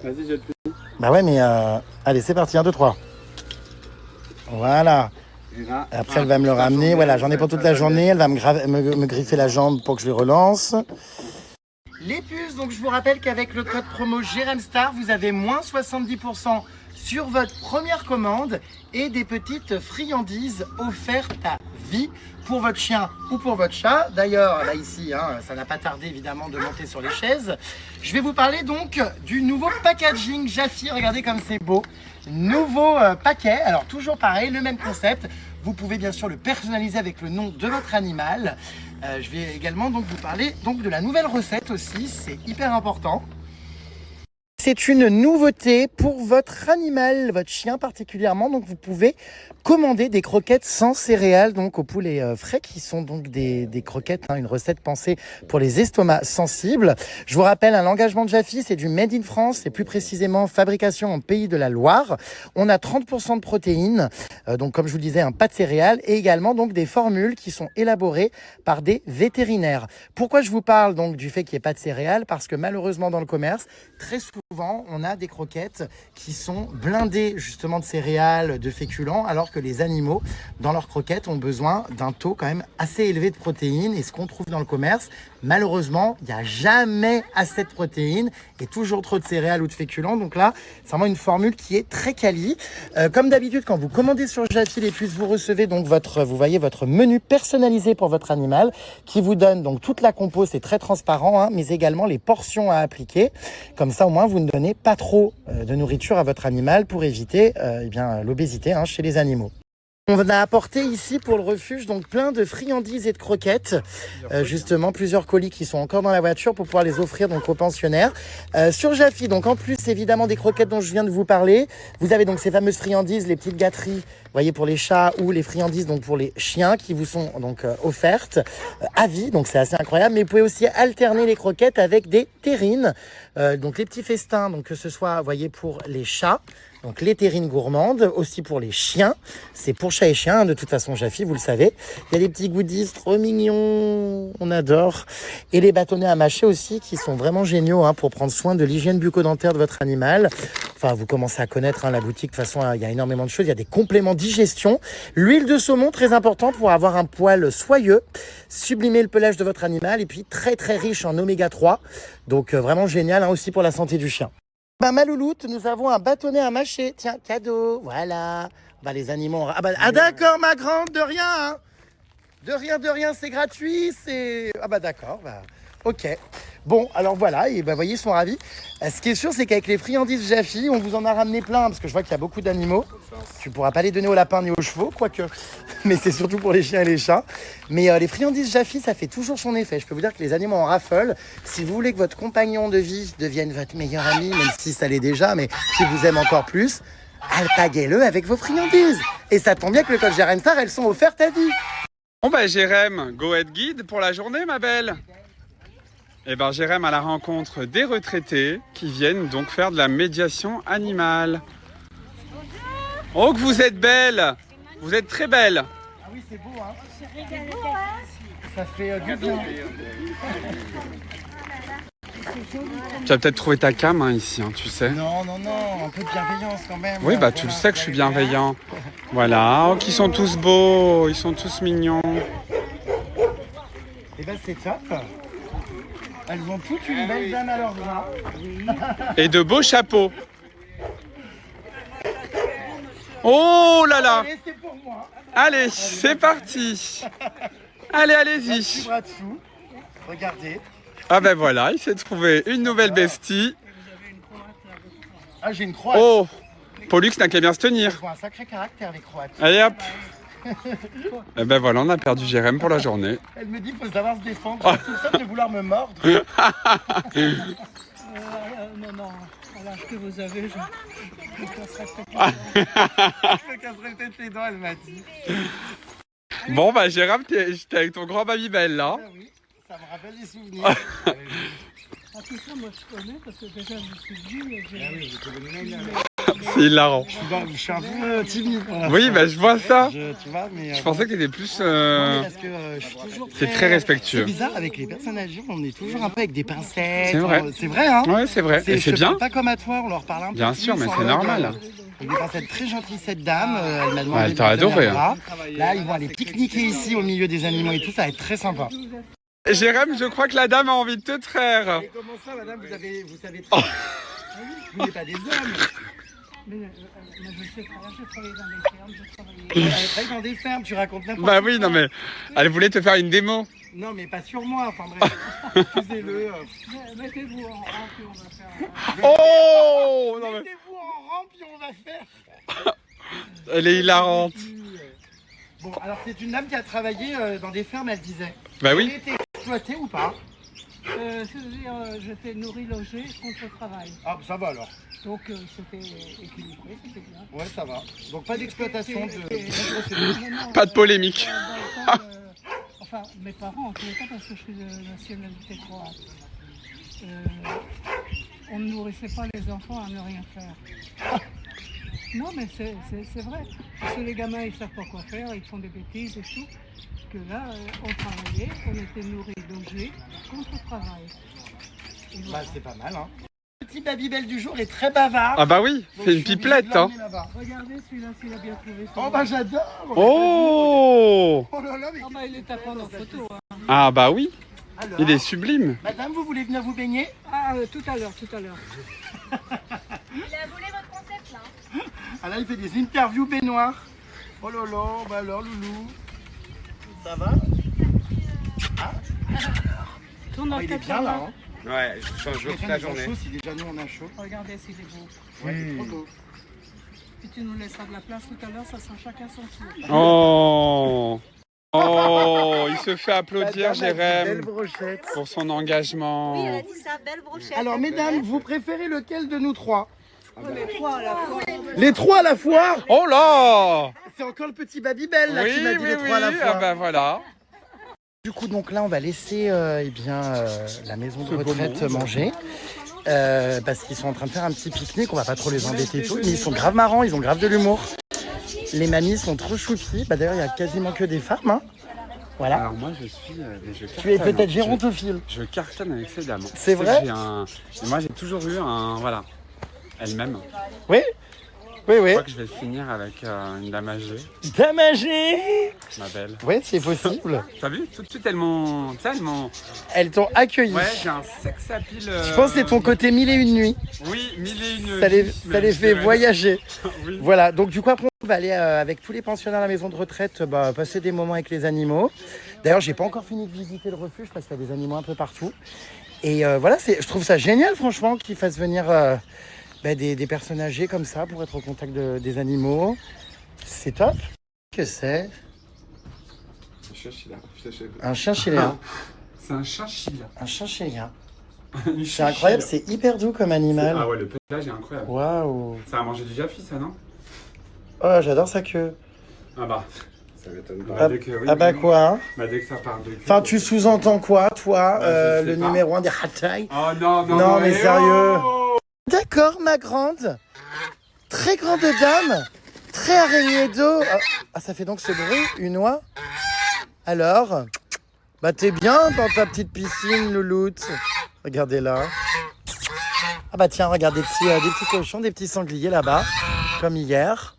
Vas-y, jette plus. Bah ouais, mais allez, c'est parti, 1, 2, 3. Voilà. Après, elle va me le ramener. Voilà, j'en ai pour toute la journée. Elle va me griffer la jambe pour que je le relance. Les puces, donc je vous rappelle qu'avec le code promo JREMSTAR, vous avez moins 70% sur votre première commande et des petites friandises offertes à vie pour votre chien ou pour votre chat. D'ailleurs, là ici, ça n'a pas tardé évidemment de monter sur les chaises. Je vais vous parler donc du nouveau packaging Jaffy. Regardez comme c'est beau. Nouveau paquet. Alors toujours pareil, le même concept. Vous pouvez bien sûr le personnaliser avec le nom de votre animal. Je vais également donc vous parler donc de la nouvelle recette aussi. C'est hyper important. C'est une nouveauté pour votre animal, votre chien particulièrement. Donc vous pouvez commander des croquettes sans céréales, donc au poulet frais, qui sont donc des croquettes, une recette pensée pour les estomacs sensibles. Je vous rappelle, l'engagement de Jaffy, c'est du Made in France, et plus précisément fabrication en Pays de la Loire. On a 30% de protéines, donc comme je vous le disais, pas de céréales, et également donc des formules qui sont élaborées par des vétérinaires. Pourquoi je vous parle donc du fait qu'il n'y ait pas de céréales? Parce que malheureusement dans le commerce, très souvent, on a des croquettes qui sont blindées justement de céréales, de féculents, alors que les animaux, dans leurs croquettes, ont besoin d'un taux quand même assez élevé de protéines. Et ce qu'on trouve dans le commerce, malheureusement, il n'y a jamais assez de protéines et toujours trop de céréales ou de féculents. Donc là, c'est vraiment une formule qui est très quali. Comme d'habitude, quand vous commandez sur Jaffy les puces, vous recevez donc vous voyez votre menu personnalisé pour votre animal qui vous donne donc toute la compo, c'est très transparent, mais également les portions à appliquer. Comme ça, au moins, vous ne donnez pas trop de nourriture à votre animal pour éviter l'obésité chez les animaux. On a apporté ici pour le refuge donc plein de friandises et de croquettes, justement plusieurs colis qui sont encore dans la voiture pour pouvoir les offrir donc aux pensionnaires. Sur Jaffy, donc en plus évidemment des croquettes dont je viens de vous parler, vous avez donc ces fameuses friandises, les petites gâteries, voyez pour les chats ou les friandises donc pour les chiens qui vous sont donc offertes à vie, donc c'est assez incroyable. Mais vous pouvez aussi alterner les croquettes avec des terrines, donc les petits festins, donc que ce soit voyez pour les chats. Donc les terrines gourmandes, aussi pour les chiens. C'est pour chat et chien, de toute façon Jaffy, vous le savez. Il y a des petits goodies trop mignons, on adore. Et les bâtonnets à mâcher aussi, qui sont vraiment géniaux pour prendre soin de l'hygiène bucco-dentaire de votre animal. Enfin, vous commencez à connaître la boutique, de toute façon, il y a énormément de choses. Il y a des compléments digestion. L'huile de saumon, très important pour avoir un poil soyeux. Sublimer le pelage de votre animal. Et puis très très riche en oméga 3. Donc vraiment génial aussi pour la santé du chien. Ma louloute, nous avons un bâtonnet à mâcher. Tiens, cadeau, voilà. Les animaux... Ah d'accord, ma grande, de rien. De rien, c'est gratuit, c'est... D'accord, ok. Bon, alors voilà, et voyez, ils sont ravis. Ce qui est sûr, c'est qu'avec les friandises Jaffy, on vous en a ramené plein, parce que je vois qu'il y a beaucoup d'animaux. Tu ne pourras pas les donner aux lapins ni aux chevaux, quoique. Mais c'est surtout pour les chiens et les chats. Mais les friandises Jaffy, ça fait toujours son effet. Je peux vous dire que les animaux en raffolent. Si vous voulez que votre compagnon de vie devienne votre meilleur ami, même si ça l'est déjà, mais qui vous aime encore plus, alpaguez-le avec vos friandises. Et ça tombe bien que le code JREMSTAR, elles sont offertes à vie. Bon Jérém, go ahead guide pour la journée ma belle. Jérém à la rencontre des retraités qui viennent donc faire de la médiation animale. Oh que vous êtes belle. Vous êtes très belle. Ah oui c'est beau Ça fait du bien. Tu as peut-être trouvé ta cam ici, tu sais. Non, un peu de bienveillance quand même. Oui, tu le sais que je suis bienveillant. Voilà, qu'ils sont tous beaux, ils sont tous mignons. Et c'est top. Elles ont toutes une belle dame à leurs bras. Et de beaux chapeaux. Oh là là. Allez, c'est pour moi. Allez, c'est parti. Allez-y. Bras dessous. Regardez. Voilà, il s'est trouvé une nouvelle bestie. Ah, j'ai une croate. Oh, Pollux n'a qu'à bien se tenir. Ils ont un sacré caractère, les croates. Allez hop. Voilà, on a perdu Jérém pour la journée. Elle me dit qu'il faut savoir se défendre. Je soupçonne de vouloir me mordre. Non, à l'âge que vous avez, je me casserai peut-être les dents, elle m'a dit. Bon, Jérém, t'es avec ton grand Babybel là. Oui, Ça me rappelle des souvenirs. Ah, tout ça, moi, je connais parce que déjà, je suis venu et C'est hilarant. Je suis un peu timide. pour l'instant. Oui, bah je vois ça. Tu vois, mais, Je pensais que t'étais plus... non, mais parce que je suis toujours T'es très respectueux. C'est bizarre, avec les personnes âgées, on est toujours un peu avec des pincettes. C'est vrai. C'est vrai, hein. Ouais, c'est vrai. Et Je c'est te bien. parle pas comme à toi, on leur parle un peu Bien plus, sûr, mais en c'est mode, normal. Avec des pincettes très gentilles, cette dame. Elle m'a demandé Ouais, elle de t'a lui tenir adoré, le bras. Là, ils vont aller pique-niquer ici au milieu des animaux et tout, ça va être très sympa. Jérém, je crois que la dame a envie de te traire. Et comment ça, madame, vous savez très bien. Vous n'êtes pas des hommes. Mais je sais travailler, j'ai travaillé dans des fermes, j'ai travaillé... Elle travaille dans des fermes, tu racontes n'importe Bah quoi. oui, non mais... Elle voulait te faire une démo. Non, mais pas sur moi, enfin bref. Excusez-le. Mettez-vous en rang, puis on va faire... Oh non, mais... Mettez-vous en rang, puis on va faire. Elle est hilarante. Bon, alors c'est une dame qui a travaillé dans des fermes, elle disait. Bah Elle oui. était exploitée ou pas? C'est-à-dire, j'étais nourri, logé, contre travail. Ah, ça va alors. Donc, c'était équilibré, c'était bien. Ouais, ça va. Donc pas d'exploitation de... Pas de polémique. Dans le temps, enfin, mes parents, en tous les cas, parce que je suis de nationalité croate, on ne nourrissait pas les enfants à ne rien faire. Non, mais c'est vrai. Parce que les gamins, ils ne savent pas quoi faire, ils font des bêtises et tout. Que là, on travaillait, on était nourris, logés, contre travail. Et Bah, voilà. c'est pas mal, hein. Le petit Babybel du jour est très bavard. Ah bah oui, Donc, c'est je une suis obligé de pipelette, hein. l'emmener là-bas. Regardez celui-là, s'il a bien trouvé. Oh bah j'adore. Oh Oh là là, mais Ah bah, il est à prendre en photo. Hein. Ah bah oui, alors, il est sublime. madame, vous voulez venir vous baigner? Ah, tout à l'heure, tout à l'heure. Il a volé votre concept là. Ah là, il fait des interviews baignoires. Oh là là, bah alors, loulou. Ça va? Tourne Oh, il est bien là, hein. Ouais, je change toute la journée. Chaud, si déjà nous on a chaud. Regardez s'il est beau. Ouais, c'est trop beau. Si tu nous laisseras de la place tout à l'heure, ça sera chacun son tour. Oh. Oh, il se fait applaudir, Madame a dit Jérém, belle brochette. pour son Oui, elle engagement. a dit ça, belle brochette. Alors, mesdames, vous préférez lequel de nous trois? Les trois à la fois. Les trois à la fois? Oh là. C'est encore le petit Babybel là Oui, qui m'a dit oui, les oui, trois à la fois. ah bah voilà. Du coup, donc là, on va laisser la maison de Ce beau retraite monde. manger. Parce qu'ils sont en train de faire un petit pique-nique, on va pas trop les embêter et tout. Mais ils sont grave marrants, ils ont grave de l'humour. Les mamies sont trop choupies. Bah, d'ailleurs, il y a quasiment que des femmes. Hein. Voilà. Alors moi je suis... Tu es peut-être gérontophile. Je cartonne avec ces dames. C'est Tu sais vrai que moi j'ai toujours eu un... Voilà. Elle-même. Oui, oui, Je oui. crois que je vais finir avec une dame âgée, Dame âgée. ma belle. Oui, c'est possible. T'as vu? Tout de suite elles m'ont... Tu sais, elles m'ont... Elles t'ont accueilli. Ouais, j'ai un sex appeal... Je pense que c'est ton côté 1001 nuits. Oui, 1001 Ça les, nuits, ça les je fait dirais. voyager. Oui. Voilà, donc du coup après on va aller avec tous les pensionnaires à la maison de retraite passer des moments avec les animaux. D'ailleurs j'ai pas encore fini de visiter le refuge parce qu'il y a des animaux un peu partout. Et voilà, je trouve ça génial franchement qu'ils fassent venir des personnes âgées comme ça pour être au contact des animaux. C'est top. Qu'est-ce que c'est? Un chinchilla. C'est un chinchilla. Un chinchilla. Une C'est incroyable, c'est hyper doux comme animal. Ah ouais, le pétage est incroyable. Waouh. Ça a mangé du Jaffi, ça, non? Oh, j'adore sa queue. Ah bah. Ça m'étonne Ah, pas. ah bah quoi hein. Bah dès que ça parle de queue. Enfin, tu sous-entends quoi, toi, Bah, je sais le pas. numéro 1 des Hatay? Oh non, non, Non, mais eh sérieux. oh D'accord, ma grande. Très grande dame. Très araignée d'eau. Ah, ça fait donc ce bruit, une oie. Alors, bah t'es bien dans ta petite piscine, louloute. Regardez là. Ah bah tiens, regarde des petits cochons, des petits sangliers là-bas, comme hier.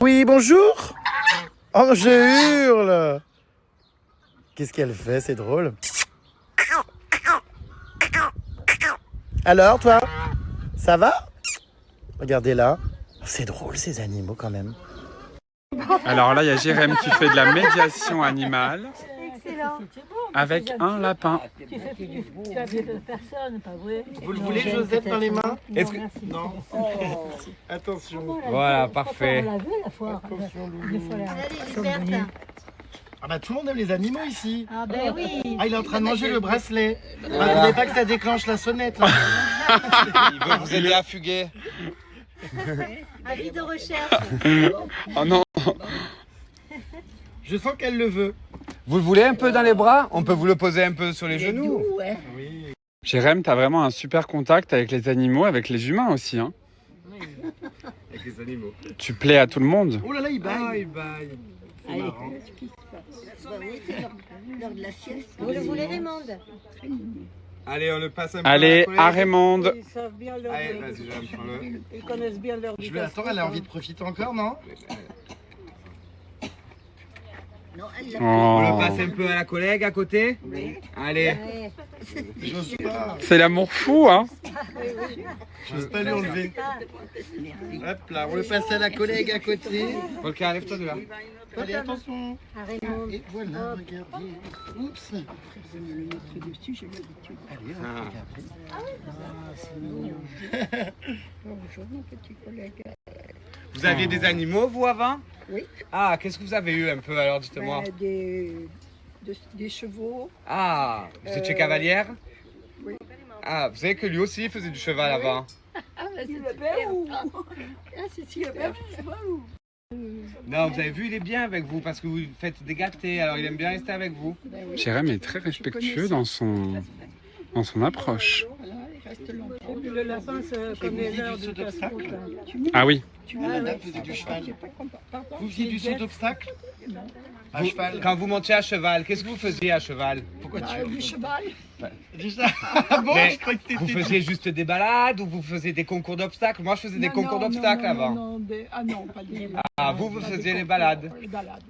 Oui, bonjour. Oh, je hurle. Qu'est-ce qu'elle fait? C'est drôle. Alors, toi, ça va? Regardez là. C'est drôle, ces animaux, quand même. Alors là, il y a Jérém qui fait de la médiation animale Excellent. avec un lapin. Tu as de personne, pas vrai? Vous le voulez, Josette, dans les mains? Est-ce que- Non. Attention. Voilà, parfait. On l'a vu la fois. Attention, Des loulou. fois, la Ah bah, tout le monde aime les animaux, ici. Ah ben oui. Ah, il est en train de manger le bracelet. Bah, vous voulez pas que ça déclenche la sonnette, là. Il veut vous aider à fuguer. Avis de recherche. Oh non. Je sens qu'elle le veut. Vous le voulez un peu dans les bras? On peut vous le poser un peu sur les genoux. Jérém, t'as vraiment un super contact avec les animaux, avec les humains aussi. Hein. Avec les animaux. Tu plais à tout le monde. Oh là là, il baille. Ah, il baille. C'est marrant. Vous le voulez, Raymond? Allez, on le passe un peu Allez, à la collègue. à Raymond. Ils savent bien leur Allez, vas-y, Jérém, prends-le. Ils connaissent bien leur Je vais attendre, elle a envie de profiter encore, non? On Oh. le passe un peu à la collègue à côté. Allez. J'ose pas. C'est l'amour fou, hein. J'ose pas lui enlever. Hop là, on le passe à la collègue à côté. Ok, enlève-toi de là. Allez, attention. Raymond. Et voilà, regardez. Oups. Allez, regardez. Bonjour mon petit collègue. Vous aviez des animaux, vous, avant? Oui. Ah, qu'est-ce que vous avez eu un peu, alors, dites-moi? Des chevaux. Ah, vous étiez cavalière? Oui. Ah, vous savez que lui aussi il faisait du cheval avant? Ah, c'est super. Ah, c'est super. Non, vous avez vu, il est bien avec vous parce que vous faites des gâtés, alors il aime bien rester avec vous. Jérém est très respectueux dans son approche. Voilà, il reste longtemps. Le lapin, c'est comme les heures du d'obstacle? Ah oui. Madame faisait du cheval. Vous faisiez du saut d'obstacle? À cheval. Quand vous montiez à cheval, qu'est-ce que vous faisiez à cheval? Pourquoi tu Du cheval. Déjà. Ah bon, Mais je crois que vous c'était. faisiez juste des balades ou vous faisiez des concours d'obstacles? Moi, je faisais des concours d'obstacles avant. Ah non, pas des Ah, vous faisiez les balades? Les balades.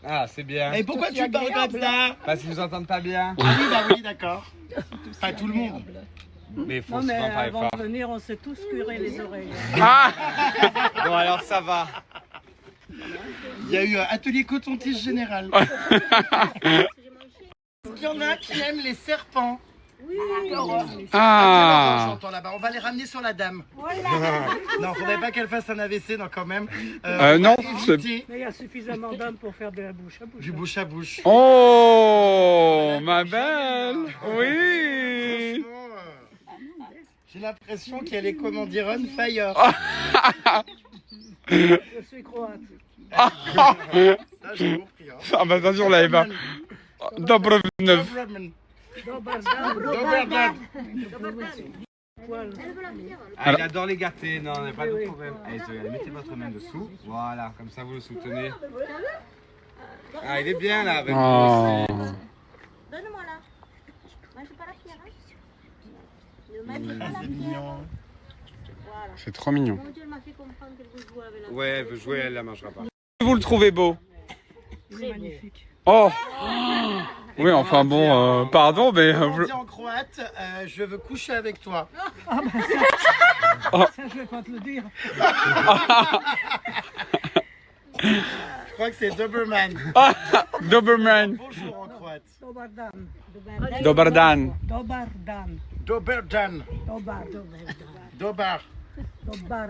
Ah, c'est bien. Et pourquoi tu parles comme ça? Parce qu'ils vous entendent pas bien. Ah oui, bah oui, d'accord. Pas tout le monde. Mais il faut Non, souvent mais parler avant fort. de venir, on s'est tous curé les oreilles. Bon, alors ça va. Il y a eu un atelier coton-tige général. Il y en a qui aiment les serpents. Ah. J'entends là-bas. On va les ramener sur la dame. Non, faudrait pas qu'elle fasse un AVC, non, quand même. Non, éviter Mais il y a suffisamment d'hommes pour faire de la bouche à bouche. du bouche à bouche. Oh, ma belle. Oui. Franchement, j'ai l'impression qu'elle est, comment dire, on fire. Je suis croate. Ça, j'ai compris. Hein. Ah bah attention là, Eva. Dobro neuf. Doberman. Ah, il adore les gâtés, non, il n'y a pas de problème. Allez, mettez votre main dessous. Voilà, comme ça vous le soutenez. Ah, il est bien là avec vous Oh. aussi. Donne-moi là. Mange pas la pierre. Hein. Ne mange pas la C'est pierre. mignon. Voilà. C'est trop mignon. Mon Dieu, elle m'a fait comprendre qu'elle veut jouer avec la Ouais, elle veut jouer, elle la mangera pas. Vous le trouvez beau? C'est magnifique. Oh. Oui, enfin bon, pardon, mais On dit en croate, je veux coucher avec toi. Ça, je vais pas te le dire. Je crois que c'est Doberman. Doberman. Bonjour en croate. Dobardan. Dobardan. Dobardan. Doberdan. Dobar. Dobar. Dobar.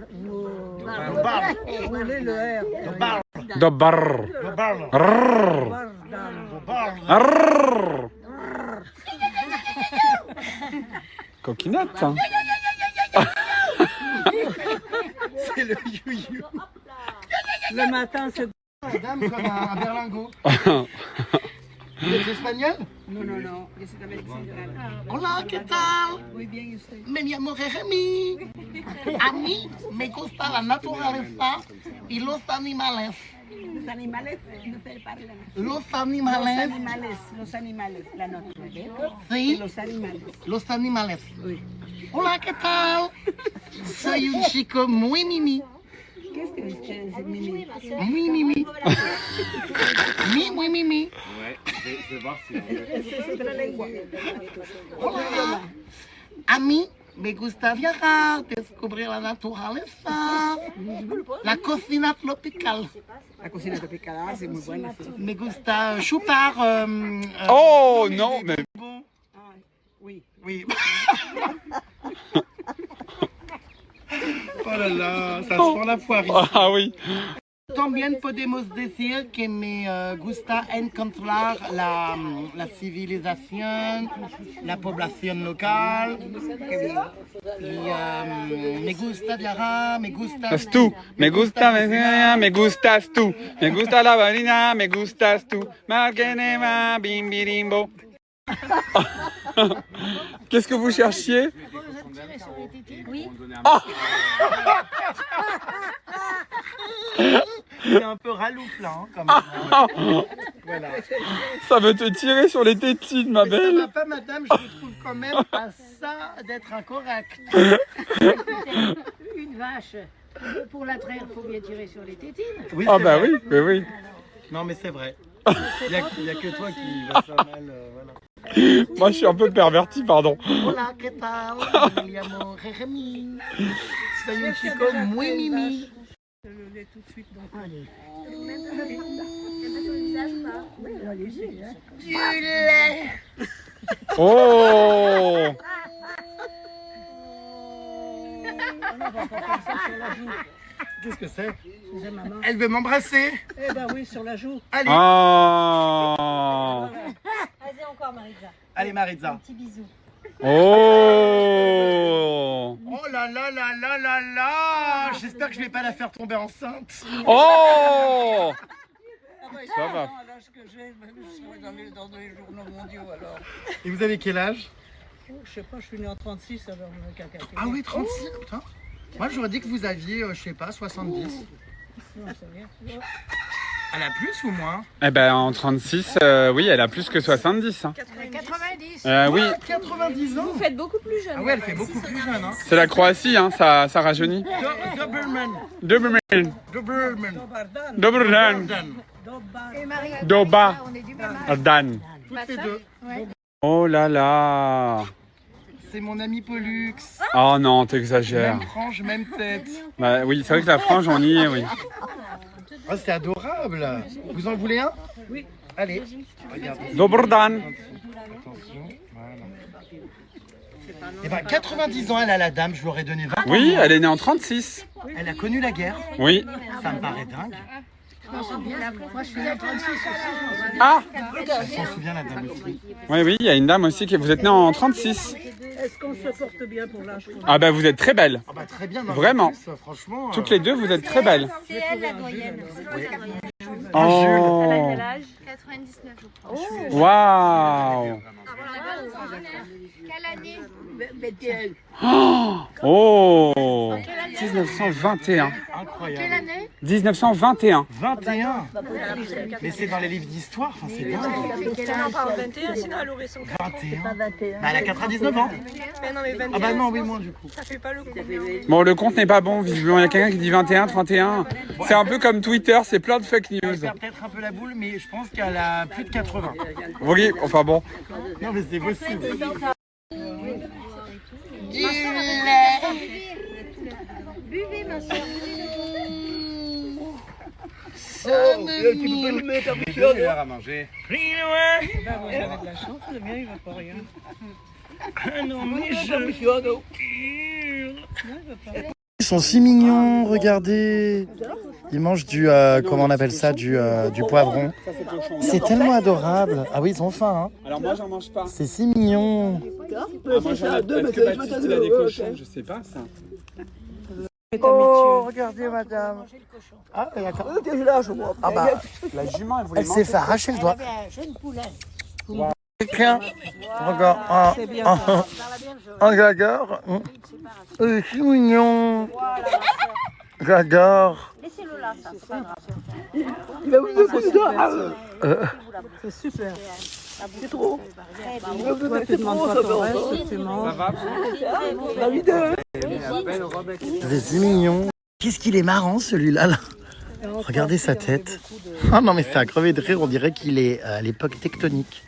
Dobar. Roulez le R. Dobar. Dobar. Dobar. Dobardan. Dobar. Arrrr. Coquinette. Hein. C'est le you-you. Le matin, c'est... Madame comme un berlingot. Vous êtes espagnol? No, yo soy americana. Hola, ¿qué tal? Muy bien, ¿y usted? Me llamo Jeremy. A mí me gusta la naturaleza y los animales. Los animales, no se parlan. Los animales. Los animales, la naturaleza. Sí, Los animales. los animales. Hola, ¿qué tal? Soy un chico muy mimi. ¿Qué es que ustedes dicen, Mimi? Muy mimi. Muy mimi. Ouais, je vais voir si... Es otra lengua. Hola. A mí me gusta viajar, descubrir la naturaleza, la cocina tropical. La cocina tropical, ah, c'est muy buena. Sí. Me gusta chupar. Oh non, mais Bon. Ah, oui. Oui. Oh là là, ça sent la poire. ah oui. también podemos decir que me gusta encontrar la civilización, la población local. Y me gusta viajar, me gusta... Me gustas tú. Me gusta la balina, me gustas tú. Margenema, bimbirimbo. Qu'est-ce que vous cherchiez? Oui. Oh C'est un peu ralouflant, quand même. Voilà. Ça veut te tirer sur les tétines, ma Mais ça belle. va pas, madame, je vous trouve quand même à ça d'être incorrect. Une vache, pour la traire, il faut bien tirer sur les tétines. Oui, Ah c'est bah vrai. oui, mais oui. Non, mais c'est vrai. Il y a que toi qui va ça mal. Voilà. Moi, je suis un peu perverti, pardon. Hola, ¿qué tal? Me llamo Jeremy. Soy un chico muy mimi. Je le lait tout de suite. Donc, Allez. Oui, allez-y. Hein. Du lait. Oh On va pas faire ça sur la joue. Qu'est-ce que c'est? C'est maman. Elle veut m'embrasser. Eh ben oui, sur la joue. Allez, Ah Vas-y encore, Marisa. allez Maritza. Un petit bisou. Oh Oh là là là là là là. J'espère que je vais pas la faire tomber enceinte. Oh Ça va. À l'âge que j'ai, je serai dans les journaux mondiaux alors. Et vous avez quel âge? Oh, je sais pas, je suis né en 36 alors caca. Ah oui, 36, putain. Moi j'aurais dit que vous aviez, je sais pas, 70. Non, c'est bien. Elle a plus ou moins? Eh ben, en 36, oui, elle a plus que 70. Hein. 90. Oui, 90 ans. Vous faites beaucoup plus jeune. Ah ouais, elle fait beaucoup plus jeune, hein. c'est la Croatie, hein, ça rajeunit. Doberman. Doberman. Doberman. Doberman. Doba. Dan. Toutes les deux. Oh là là. C'est mon ami Pollux. Oh non, t'exagères. Même frange, même tête. Bah, oui, c'est vrai que la frange, on y est, oui. Oh, c'est adorable. Vous en voulez un? Oui. Allez, regardez. Doberdan. Attention, voilà. Eh ben, 90 ans, elle a la dame, je lui aurais donné 20 ans. Oui, elle est née en 36. Elle a connu la guerre. Oui. Ça me paraît dingue. Moi, je suis né en 36 aussi. Ah Elle s'en souvient, la dame aussi. oui, oui, il y a une dame aussi qui... Vous êtes née en 36. Est-ce qu'on se porte bien pour l'âge? Ah bah vous êtes très belle. Ah bah très bien. non, Vraiment. en plus, franchement. Toutes les deux, vous êtes très belles. C'est elle la doyenne. Oh. Quel âge? 99, je crois. Waouh. Quelle année? Oh 1921. Incroyable. Quelle année? 1921. 21. Mais c'est dans les livres d'histoire, enfin, c'est dingue. Non, pas 21, sinon elle aurait son 21. Bah, elle a 99 ans. Mais non, mais 21. Ah bah non, oui, moins du coup. Ça fait pas le coup. Bon, le compte n'est pas bon, visiblement. Il y a quelqu'un qui dit 21, 31. C'est un peu comme Twitter, c'est plein de fake Elle news. perd peut-être un peu la boule, mais je pense qu'elle a plus de 80. Oui, enfin bon. Non, mais c'est possible. Buvez, ma soeur. J'ai à manger. Vous avez de la chance, le mien il va pas rien. Ils sont si mignons, regardez. Ils mangent du, comment on appelle ça, du poivron. C'est tellement adorable. Ah oui, ils ont faim, hein. Alors moi, j'en mange pas. C'est si mignon. Est-ce que Baptiste, il a des cochons? Je sais pas ça. Oh, regardez, madame. Ah, il y a quand même... Ah bah, La jument, elle voulait elle s'est fait arracher le doigt. Jeune poulet. Quelqu'un regarde, un gageur. C'est mignon. J'adore. Laissez-le là, ça, c'est pas grave. C'est super. C'est trop. Toi, tu demandes pas ton reste, tu manges. C'est si mignon. Qu'est-ce qu'il est marrant celui-là là. Regardez sa tête. Ah non mais c'est à crever de rire, on dirait qu'il est à l'époque tectonique.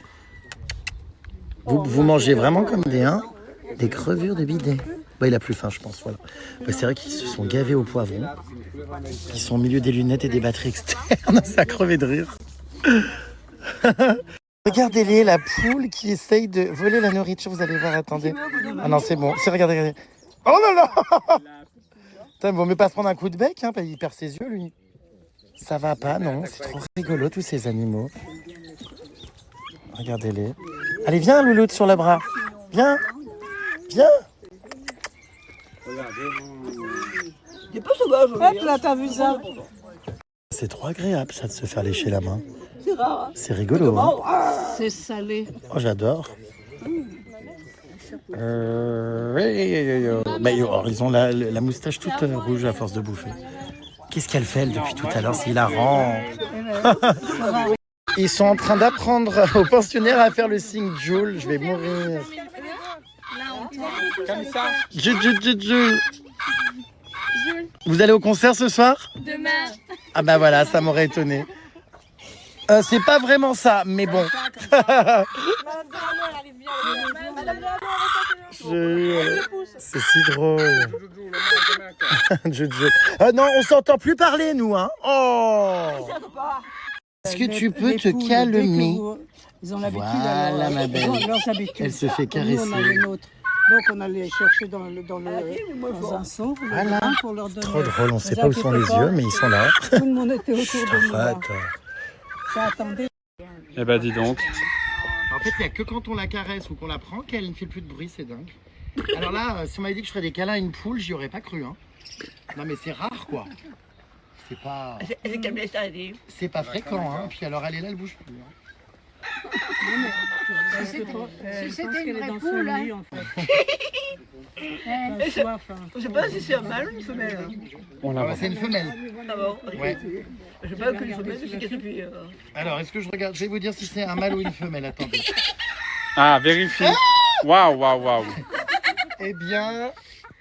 Vous mangez vraiment comme des crevures de bidet. Bah, il a plus faim je pense, voilà. Bah, c'est vrai qu'ils se sont gavés au poivron. Ils sont au milieu des lunettes et des batteries externes, c'est à crever de rire. Regardez-les, la poule qui essaye de voler la nourriture, vous allez voir, attendez. Ah non c'est bon, regardez. Oh là là. Putain, il vaut mieux pas se prendre un coup de bec, hein, il perd ses yeux lui. Ça va pas, non? C'est trop rigolo tous ces animaux. Regardez-les. Allez, viens, Louloute, sur le bras. Viens. Viens. T'es pas sauvage. Hop là, t'as vu ça? C'est trop agréable, ça, de se faire lécher la main. C'est rare. C'est rigolo, hein? C'est salé. Oh, j'adore. Ils ont la moustache toute rouge à force de bouffer. Qu'est-ce qu'elle fait, elle, depuis tout à l'heure? C'est hilarant. Ils sont en train d'apprendre aux pensionnaires à faire le signe Joule. Je vais mourir. Comme ça. Joule. Vous allez au concert ce soir? Demain. Ah bah voilà, ça m'aurait étonné. C'est pas vraiment ça, mais bon. C'est si drôle. Non, on s'entend plus parler, nous, hein. Oh. Est-ce que tu peux te calmer? Ils ont l'habitude, Voilà, ma belle. ils ont leurs habitudes. Elle se fait Nous, on a les caresser. nôtres. Donc on allait les chercher dans un seau Voilà. pour leur donner. Trop drôle, on sait Ne pas où vous sont les inquiétez pas. yeux, mais ils sont là. Tout le monde était autour de nous. là. Arrête. Ça attendait. Eh ben dis donc. En fait, il n'y a que quand on la caresse ou qu'on la prend qu'elle ne fait plus de bruit, c'est dingue. Alors là, si on m'avait dit que je ferais des câlins à une poule, j'y aurais pas cru. Hein. Non mais c'est rare quoi. C'est pas... C'est calmé, ça, elle est. C'est pas fréquent. Hein. Puis alors elle est là, elle bouge plus. Hein. Si c'était une vraie poule, en fait. Je sais pas si c'est un mâle ou une femelle. On la Ah, voit. c'est une femelle. Ah bon? Ouais. Je sais pas que les femelles, c'est qu'est-ce depuis. Alors, est-ce que je regarde? Je vais vous dire si c'est un mâle ou une femelle. Attendez. Ah, vérifie. Waouh, waouh, waouh. Eh bien,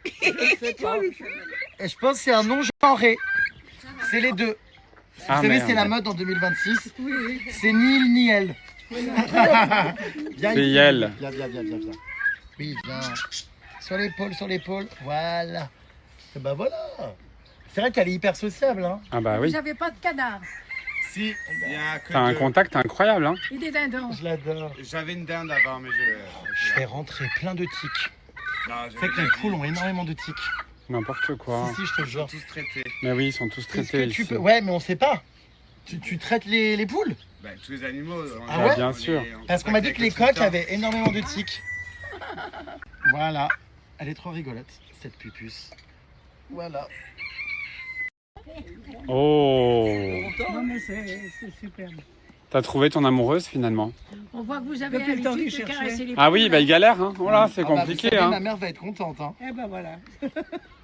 je sais pas. Et je pense que c'est un non genré. C'est les deux. Vous Ah, savez, merde. c'est la mode en 2026. C'est ni il ni elle. Viens C'est ici. Yel. Viens. Oui, viens. Sur l'épaule. Voilà. Et ben voilà. C'est vrai qu'elle est hyper sociable. Hein. Ah bah oui. J'avais pas de canard. Si, il y a que T'as un deux. contact incroyable, hein. Et des dindons. Je l'adore. J'avais une dinde avant, mais Je fais rentrer plein de tiques. Non, C'est vrai que les poules ont énormément de tiques. N'importe quoi. Si, je te jure. tous traités. Mais oui, ils sont tous Est-ce traités que tu ici. peux... Ouais, mais on sait pas. Tu traites les poules? Bah, tous les animaux. Ah ouais? Bien sûr. Parce qu'on m'a dit que les coqs avaient énormément de tiques. Voilà. Elle est trop rigolote, cette pupuce. Voilà. Oh. Non mais c'est superbe. T'as trouvé ton amoureuse finalement. On voit que vous avez Depuis le temps l'habitude qu'il de cherchait. caresser les Ah oui, poules. bah il galère, hein. Voilà, c'est Ah bah, compliqué, vous savez, hein. ma mère va être contente. Hein. Eh ben voilà.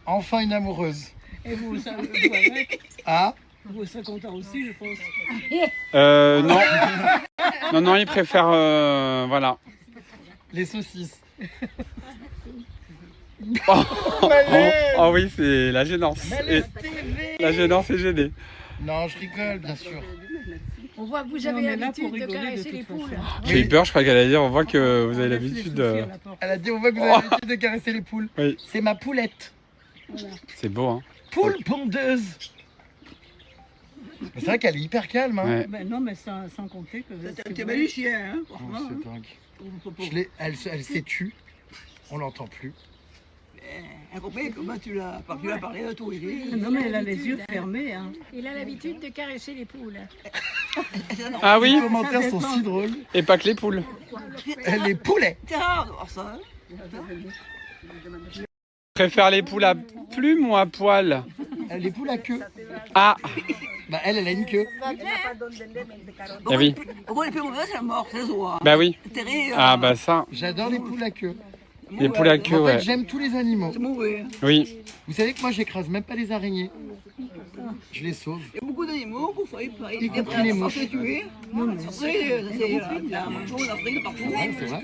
Enfin une amoureuse. Et vous, ça, vous, avec, Ah, vous serez content aussi, je pense. Non. Non, il préfère, voilà. les saucisses. Oh oui, c'est la gênance. Et TV. la gênance est gênée. Non, je rigole, bien sûr. On voit que vous On avez est là pour l'habitude de rigoler de caresser toute les poules. façon. J'ai eu peur, je crois qu'elle allait dire, on voit que vous avez On laisse l'habitude les soucis de... à la porte. Elle a dit, on voit que vous avez l'habitude de caresser les poules. Oui. C'est ma poulette. C'est beau, hein. Poule pondeuse. Mais c'est vrai qu'elle est hyper calme. Hein. Ouais. Ben non, mais sans compter que... T'es magicien, hein? Oh, Franchement. c'est dingue. Elle s'est tue. On l'entend plus. Incompris, comment tu l'as parlé à tout, il Non mais elle a les yeux fermés. Hein. Il a l'habitude de caresser les poules. Ah oui, Les commentaires sont si drôles. et pas que les poules. Les poulets. C'est rare de voir ça. Je préfère les poules à plumes ou à poil? Les poules à queue. Ah, Bah elle a une queue. eh oui. Au moins, les plus mauvaises, c'est la mort, c'est les oies. Bah oui. Terré, Ah bah ça, J'adore les poules à queue. les poules à queue, En fait, ouais. j'aime tous les animaux. c'est mauvais. Oui. Vous savez que moi, j'écrase même pas les araignées. Je les sauve. Il y a beaucoup d'animaux qu'on fait Y compris les mouches. tuer. Après, c'est la manchon, l'Afrique, partout. Ouais, c'est vrai.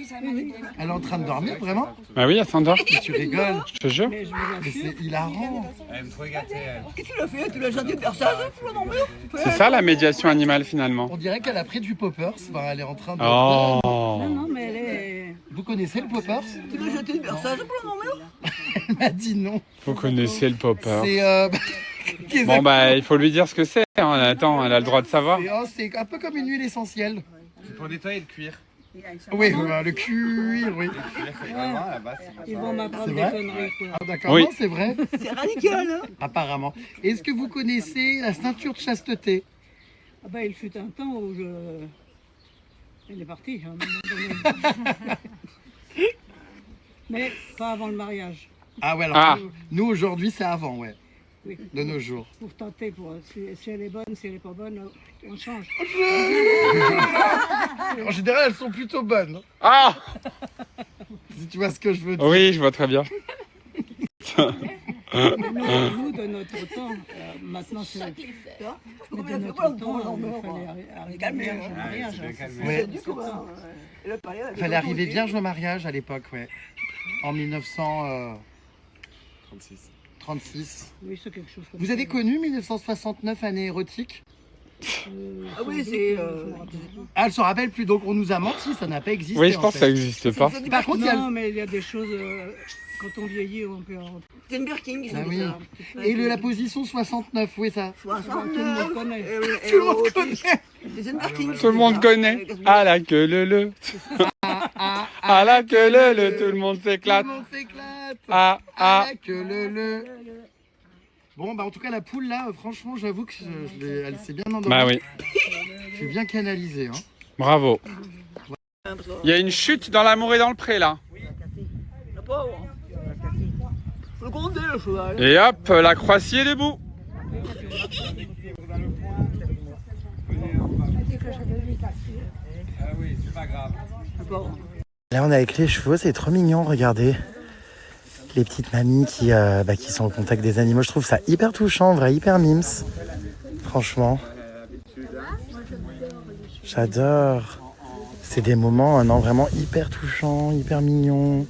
Elle est en train de dormir, vraiment? Bah oui, elle s'endort. Tu rigoles. Je te jure. Mais c'est hilarant. Elle aime trop gâter, elle. Qu'est-ce que tu l'as fait? Tu l'as jeté personne pour l'endormir? C'est ça la médiation animale finalement. On dirait qu'elle a pris du poppers. Enfin, elle est en train de... Non, Oh. non, mais elle est... Vous connaissez le poppers? Tu l'as jeté personne pour l'endormir? Elle m'a dit non. Vous connaissez le popper. C'est... Bon bah il faut lui dire ce que c'est. Hein. Attends, elle a le droit de savoir. C'est un peu comme une huile essentielle. C'est pour nettoyer le cuir. Oui, le cuir, oui. Ils vont m'apprendre C'est des vrai conneries, quoi. Ah d'accord, Oui. non, c'est vrai, C'est radical, hein. apparemment. Est-ce que vous connaissez la ceinture de chasteté? Ah ben, il fut un temps où elle est partie, à un moment donné. Mais pas avant le mariage. Ah ouais, alors Ah. nous aujourd'hui c'est avant, ouais, Oui. de nos jours. Pour tenter, si elle est bonne, si elle n'est pas bonne, on change. En général, elles sont plutôt bonnes, Ah si tu vois ce que je veux dire. oui, je vois très bien. Nous, de notre temps, maintenant c'est... Mais de notre temps, il fallait arriver vierge au mariage. Ouais. Il Il fallait arriver vierge au mariage à l'époque, ouais. En 1936. Oui, c'est quelque chose comme Vous ça. avez connu 1969, année érotique? Ah oui, c'est. Ah, elle se rappelle plus, donc on nous a menti, ça n'a pas existé. Oui, je en pense que fait. ça n'existe pas. Par contre, il y a Non, mais il y a des choses... quand on vieillit, on peut... C'est une Birkin, ils Ah ont oui. dit ça. Et la position 69, oui, ça. Tout le monde connaît. Tout le monde connaît. C'est une Birkin. Tout le monde connaît. À la queue le. À la queue le, tout le monde Tout s'éclate. le monde s'éclate. Ah, ah. Que le. Bon, bah en tout cas, la poule là, franchement, j'avoue que elle s'est bien endormie. Bah oui, Je suis bien canalisé. Hein. bravo. Il y a une chute dans l'amour et dans le pré là. La pauvre. Faut le gronder, le cheval. Et hop, la Croatie est debout. Ah oui, c'est pas grave. La pauvre. Là, on est avec les chevaux, c'est trop mignon, regardez. Les petites mamies qui sont au contact des animaux. Je trouve ça hyper touchant, vrai, hyper mimes. Franchement. J'adore. C'est des moments, non, vraiment hyper touchants, hyper mignons.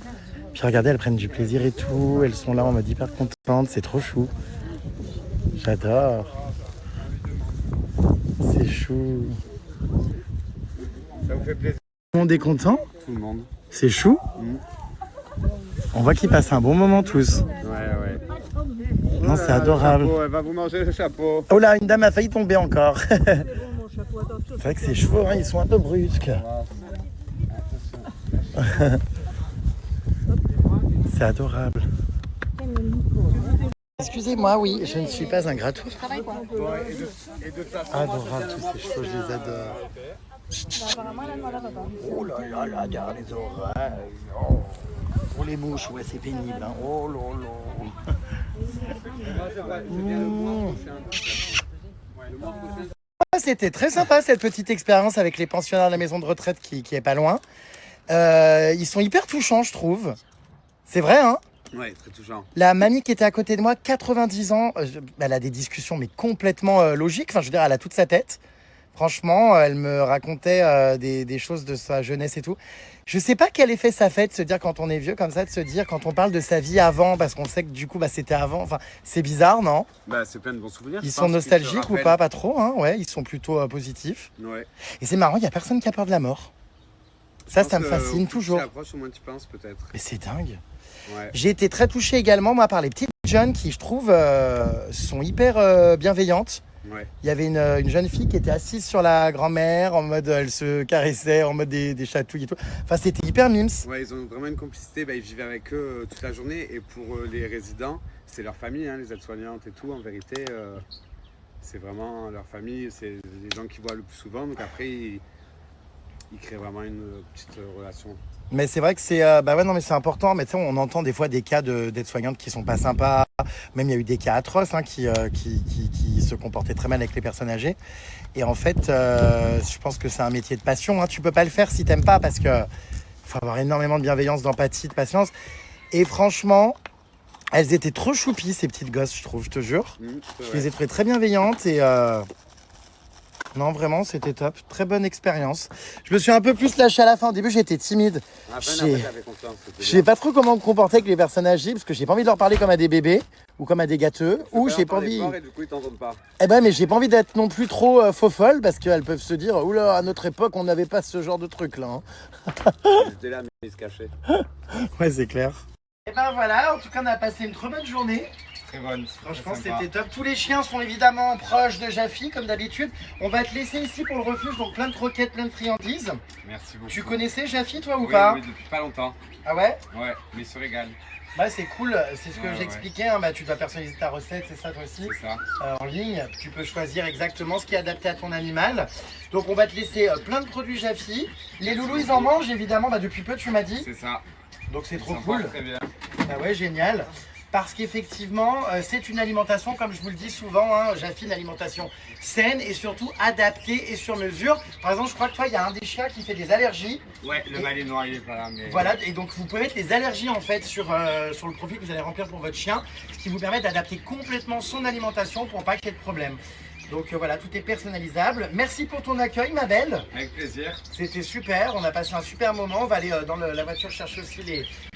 Puis regardez, elles prennent du plaisir et tout. Elles sont là en mode hyper contentes, c'est trop chou. J'adore. C'est chou. Ça vous fait plaisir? Tout le monde est content? Tout le monde. C'est chou. On voit qu'ils passent un bon moment tous. Ouais. Non, c'est adorable. Chapeau, elle va vous manger le chapeau. Oh là, une dame a failli tomber encore. C'est vrai que ces chevaux, hein, ils sont un peu brusques. C'est adorable. Excusez-moi, oui, je ne suis pas un gratou. Adorable tous ces chevaux, je les adore. Oh là là là, derrière les oreilles. Oh. Pour les mouches, ouais, c'est pénible. Hein. Oh là là. C'était très sympa cette petite expérience avec les pensionnaires de la maison de retraite qui est pas loin. Ils sont hyper touchants, je trouve. C'est vrai, hein? Ouais, très touchant. La mamie qui était à côté de moi, 90 ans, elle a des discussions mais complètement logiques. Enfin, je veux dire, elle a toute sa tête. Franchement, elle me racontait des choses de sa jeunesse et tout. Je sais pas quel effet ça fait de se dire quand on est vieux comme ça, de se dire quand on parle de sa vie avant, parce qu'on sait que du coup, c'était avant. Enfin, c'est bizarre, non? Bah, c'est plein de bons souvenirs. Ils sont nostalgiques ou pas? Pas trop, hein? Ouais, ils sont plutôt positifs. Ouais. Et c'est marrant, il y a personne qui a peur de la mort. Ça me fascine toujours. Tu approches, au moins tu penses peut-être. Mais c'est dingue. Ouais. J'ai été très touché également, moi, par les petites jeunes qui, je trouve, sont hyper bienveillantes. Ouais. Il y avait une jeune fille qui était assise sur la grand-mère, en mode elle se caressait, en mode des chatouilles et tout. Enfin, c'était hyper mimes. Ouais, ils ont vraiment une complicité. Bah, ils vivaient avec eux toute la journée. Et pour les résidents, c'est leur famille, hein, les aides-soignantes et tout. En vérité, c'est vraiment leur famille. C'est les gens qu'ils voient le plus souvent. Donc après, ils créent vraiment une petite relation. Mais c'est vrai que c'est non mais c'est important. Mais tu sais, on entend des fois des cas d'aides-soignantes qui sont pas sympas. Même il y a eu des cas atroces hein, qui se comportaient très mal avec les personnes âgées. Et en fait, je pense que c'est un métier de passion. Hein. Tu peux pas le faire si t'aimes pas parce que faut avoir énormément de bienveillance, d'empathie, de patience. Et franchement, elles étaient trop choupies ces petites gosses, je trouve, je te jure. Je les ai trouvées très bienveillantes et non, vraiment, c'était top. Très bonne expérience. Je me suis un peu plus lâché à la fin. Au début, j'étais timide. Je sais pas trop comment me comporter avec les personnes âgées parce que j'ai pas envie de leur parler comme à des bébés ou comme à des gâteux. Ou j'ai pas envie. Et du coup, ils t'entendent pas. Eh ben, mais j'ai pas envie d'être non plus trop faux folle parce qu'elles peuvent se dire oula, à notre époque, on n'avait pas ce genre de truc là. Hein. J'étais là, mais ils se cachaient. Ouais, c'est clair. Et ben voilà, en tout cas, on a passé une trop bonne journée. Très bonne. Franchement, très sympa. c'était top. Tous les chiens sont évidemment proches de Jaffi, comme d'habitude. On va te laisser ici pour le refuge, donc plein de croquettes, plein de friandises. Merci beaucoup. Tu connaissais Jaffi, toi, ou Oui, pas? Oui, depuis pas longtemps. Ah ouais? Ouais, mais il se régale. Bah c'est cool, c'est ce que Ouais, j'expliquais, hein. Bah, tu dois personnaliser ta recette, c'est ça toi aussi? C'est ça. En ligne, tu peux choisir exactement ce qui est adapté à ton animal. Donc on va te laisser plein de produits Jaffi. Les loulous ils en mangent évidemment, bah, depuis peu tu m'as dit. C'est ça. Donc c'est trop Ça cool. porte très bien. Ah ouais, génial. Parce qu'effectivement, c'est une alimentation, comme je vous le dis souvent, hein, Jaffi, une alimentation saine et surtout adaptée et sur mesure. Par exemple, je crois que toi, il y a un des chiens qui fait des allergies. Ouais, le malinois, il est pas là. Mais... Voilà, et donc vous pouvez mettre les allergies en fait sur le profil que vous allez remplir pour votre chien, ce qui vous permet d'adapter complètement son alimentation pour pas qu'il y ait de problème. Donc voilà, tout est personnalisable. Merci pour ton accueil, ma belle. Avec plaisir. C'était super, on a passé un super moment. On va aller dans la voiture chercher aussi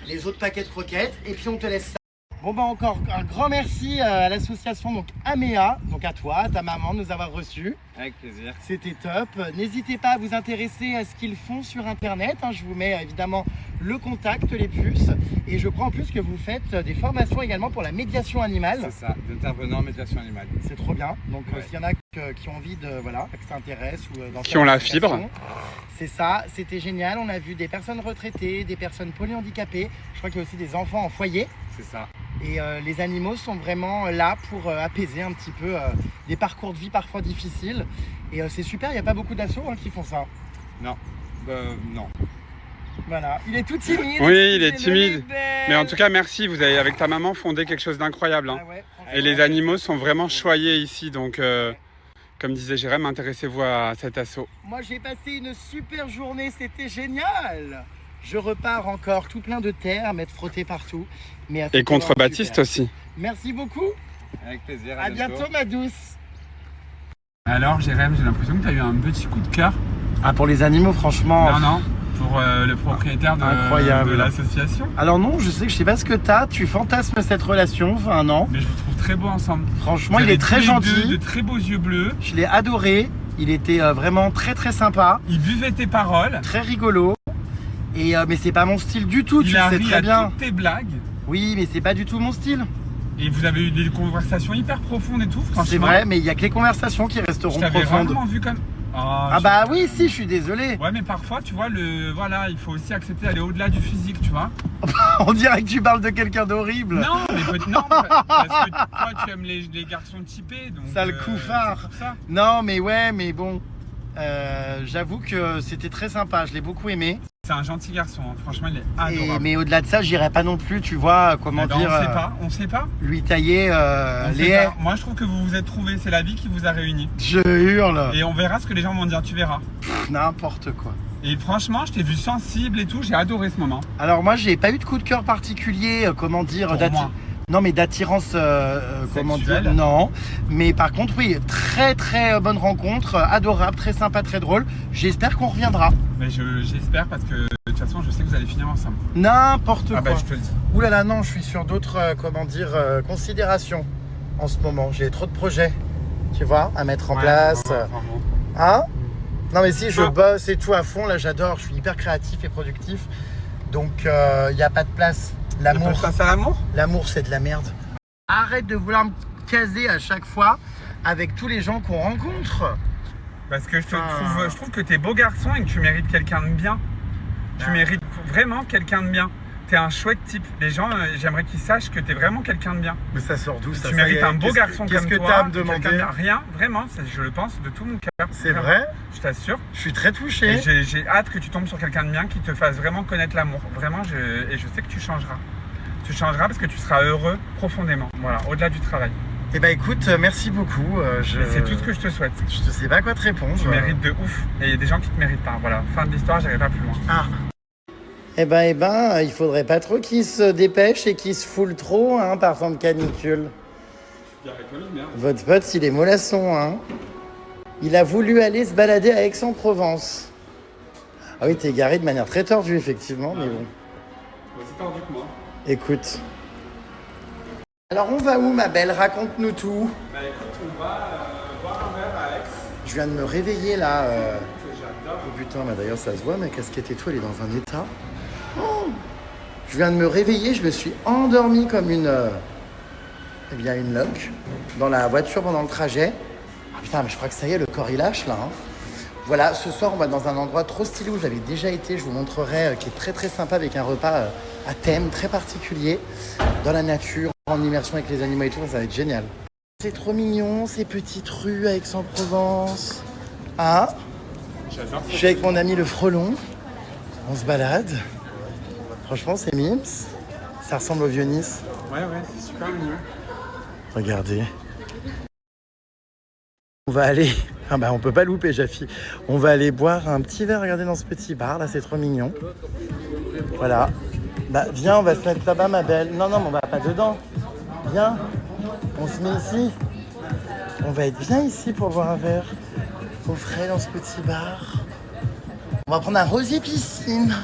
les autres paquets de croquettes et puis on te laisse ça. Bon bah encore un grand merci à l'association donc Améa, donc à toi, à ta maman de nous avoir reçus. Avec plaisir. C'était top. N'hésitez pas à vous intéresser à ce qu'ils font sur internet, hein. Je vous mets évidemment le contact, les puces. Et je crois en plus que vous faites des formations également pour la médiation animale. C'est ça, d'intervenants en médiation animale. C'est trop bien. Donc Ouais. s'il y en a qui ont envie de voilà, que ça intéresse ou dans Qui ont la fibre. C'est ça, c'était génial. On a vu des personnes retraitées, des personnes polyhandicapées. Je crois qu'il y a aussi des enfants en foyer. C'est ça. Et les animaux sont vraiment là pour apaiser un petit peu des parcours de vie parfois difficiles. Et c'est super, il n'y a pas beaucoup d'assos qui font ça. Non. Non. Voilà, il est tout timide. Oui, il est excusez-le, timide. les belles. Mais en tout cas, merci. Vous avez, avec ta maman, fondé quelque chose d'incroyable. Hein. Ah ouais, franchement. Et les animaux sont vraiment choyés ici. Donc, comme disait Jérém, intéressez-vous à cet assaut. Moi j'ai passé une super journée, c'était génial. Je repars encore tout plein de terre à m'être frotté partout. Mais Et contre Baptiste aussi. Merci beaucoup. Avec plaisir. À bientôt ma douce. Alors, Jérém, j'ai l'impression que tu as eu un petit coup de cœur. Ah pour les animaux franchement. Non, pour le propriétaire Incroyable. de l'association. Alors non, je sais pas ce que tu fantasmes cette relation, enfin non. Mais je vous trouve très beaux ensemble. Franchement, Vous il avez est très tous les gentil. deux de très beaux yeux bleus. Je l'ai adoré. Il était vraiment très très sympa, Il buvait tes paroles. très rigolo. Et mais c'est pas mon style du tout, tu Il le a sais ri très à bien. toutes tes blagues. Oui, mais c'est pas du tout mon style. Et vous avez eu des conversations hyper profondes et tout, franchement. C'est vrai, mais il y a que les conversations qui Je resteront t'avais profondes. rarement vu comme... Ah bah oui, si, je suis désolé. Ouais, mais parfois, tu vois, voilà, il faut aussi accepter d'aller au-delà du physique, tu vois. On dirait que tu parles de quelqu'un d'horrible. Non, non, parce que toi, tu aimes les garçons typés, donc... Sale couffard. c'est pour ça. Non, mais ouais, mais bon. J'avoue que c'était très sympa, je l'ai beaucoup aimé. C'est un gentil garçon, hein. Franchement, il est adorable. Mais au-delà de ça, j'irais pas non plus, tu vois, comment Eh ben, dire. on sait pas. Lui tailler On les sait haies. pas. Moi, je trouve que vous vous êtes trouvés, c'est la vie qui vous a réunis. Je hurle. Et on verra ce que les gens vont dire, tu verras. N'importe quoi. Et franchement, je t'ai vu sensible et tout, j'ai adoré ce moment. Alors moi, j'ai pas eu de coup de cœur particulier, comment dire, Pour moi. Non, mais d'attirance, comment Sexuelle. dire, non. Mais par contre, oui, très très bonne rencontre, adorable, très sympa, très drôle. J'espère qu'on reviendra. Mais j'espère parce que de toute façon, je sais que vous allez finir ensemble. N'importe quoi. Ah bah, je te le dis. Ouh là là, non, je suis sur d'autres, comment dire, considérations en ce moment. J'ai trop de projets, tu vois, à mettre en place. Vraiment. Hein? Non, mais si, je Ah. bosse et tout à fond, là, j'adore. Je suis hyper créatif et productif. Donc, il n'y a pas de place. L'amour. Face à l'amour? L'amour, c'est de la merde. Arrête de vouloir me caser à chaque fois avec tous les gens qu'on rencontre. Parce que je trouve que t'es beau garçon et que tu mérites quelqu'un de bien. Tu mérites vraiment quelqu'un de bien. T'es un chouette type. Les gens, j'aimerais qu'ils sachent que t'es vraiment quelqu'un de bien. Mais ça sort d'où ça? Tu mérites un beau garçon comme toi. Qu'est-ce que t'as à me quelqu'un de demander? bien. Rien, vraiment, je le pense de tout mon cœur. C'est Vraiment. vrai? Je t'assure. Je suis très touché. Et j'ai hâte que tu tombes sur quelqu'un de bien qui te fasse vraiment connaître l'amour. Vraiment, et je sais que tu changeras. Tu changeras parce que tu seras heureux profondément. Voilà, au-delà du travail. Eh ben écoute, merci beaucoup. Et c'est tout ce que je te souhaite. Je te sais pas quoi te répondre. Tu mérites de ouf. Et il y a des gens qui te méritent pas. Voilà, fin de l'histoire, j'irai pas plus loin. Ah. Eh ben, il faudrait pas trop qu'ils se dépêchent et qu'ils se foulent trop, hein, par temps de canicule. Votre pote, il est mollasson, hein. Il a voulu aller se balader à Aix-en-Provence. Ah oui, t'es garé de manière très tordue, effectivement, mais bon. C'est tordu que moi. Écoute. Alors, on va où, ma belle? Raconte-nous tout. Bah écoute, on va boire un verre à Aix. Je viens de me réveiller, là. Que j'adore. Oh putain, mais d'ailleurs, ça se voit, ma casquette et tout, elle est dans un état. Oh, je viens de me réveiller, je me suis endormi comme une il y a une loque dans la voiture pendant le trajet. Ah, putain, mais je crois que ça y est, le corps il lâche là. Hein. Voilà, ce soir on va dans un endroit trop stylé où j'avais déjà été, je vous montrerai, qui est très très sympa avec un repas à thème très particulier, dans la nature, en immersion avec les animaux et tout, ça va être génial. C'est trop mignon, ces petites rues à Aix-en-Provence. Ah, J'adore. je suis avec mon ami le frelon, on se balade. Franchement, c'est mimes. Ça ressemble au vieux Nice. Ouais, c'est super mignon. Regardez. On va aller... Ah bah on peut pas louper, Jaffi. On va aller boire un petit verre, regardez, dans ce petit bar, là, c'est trop mignon. Voilà. Bah viens, on va se mettre là-bas, ma belle. Non, mais on va pas dedans. Viens, on se met ici. On va être bien ici pour boire un verre au frais dans ce petit bar. On va prendre un rosier piscine.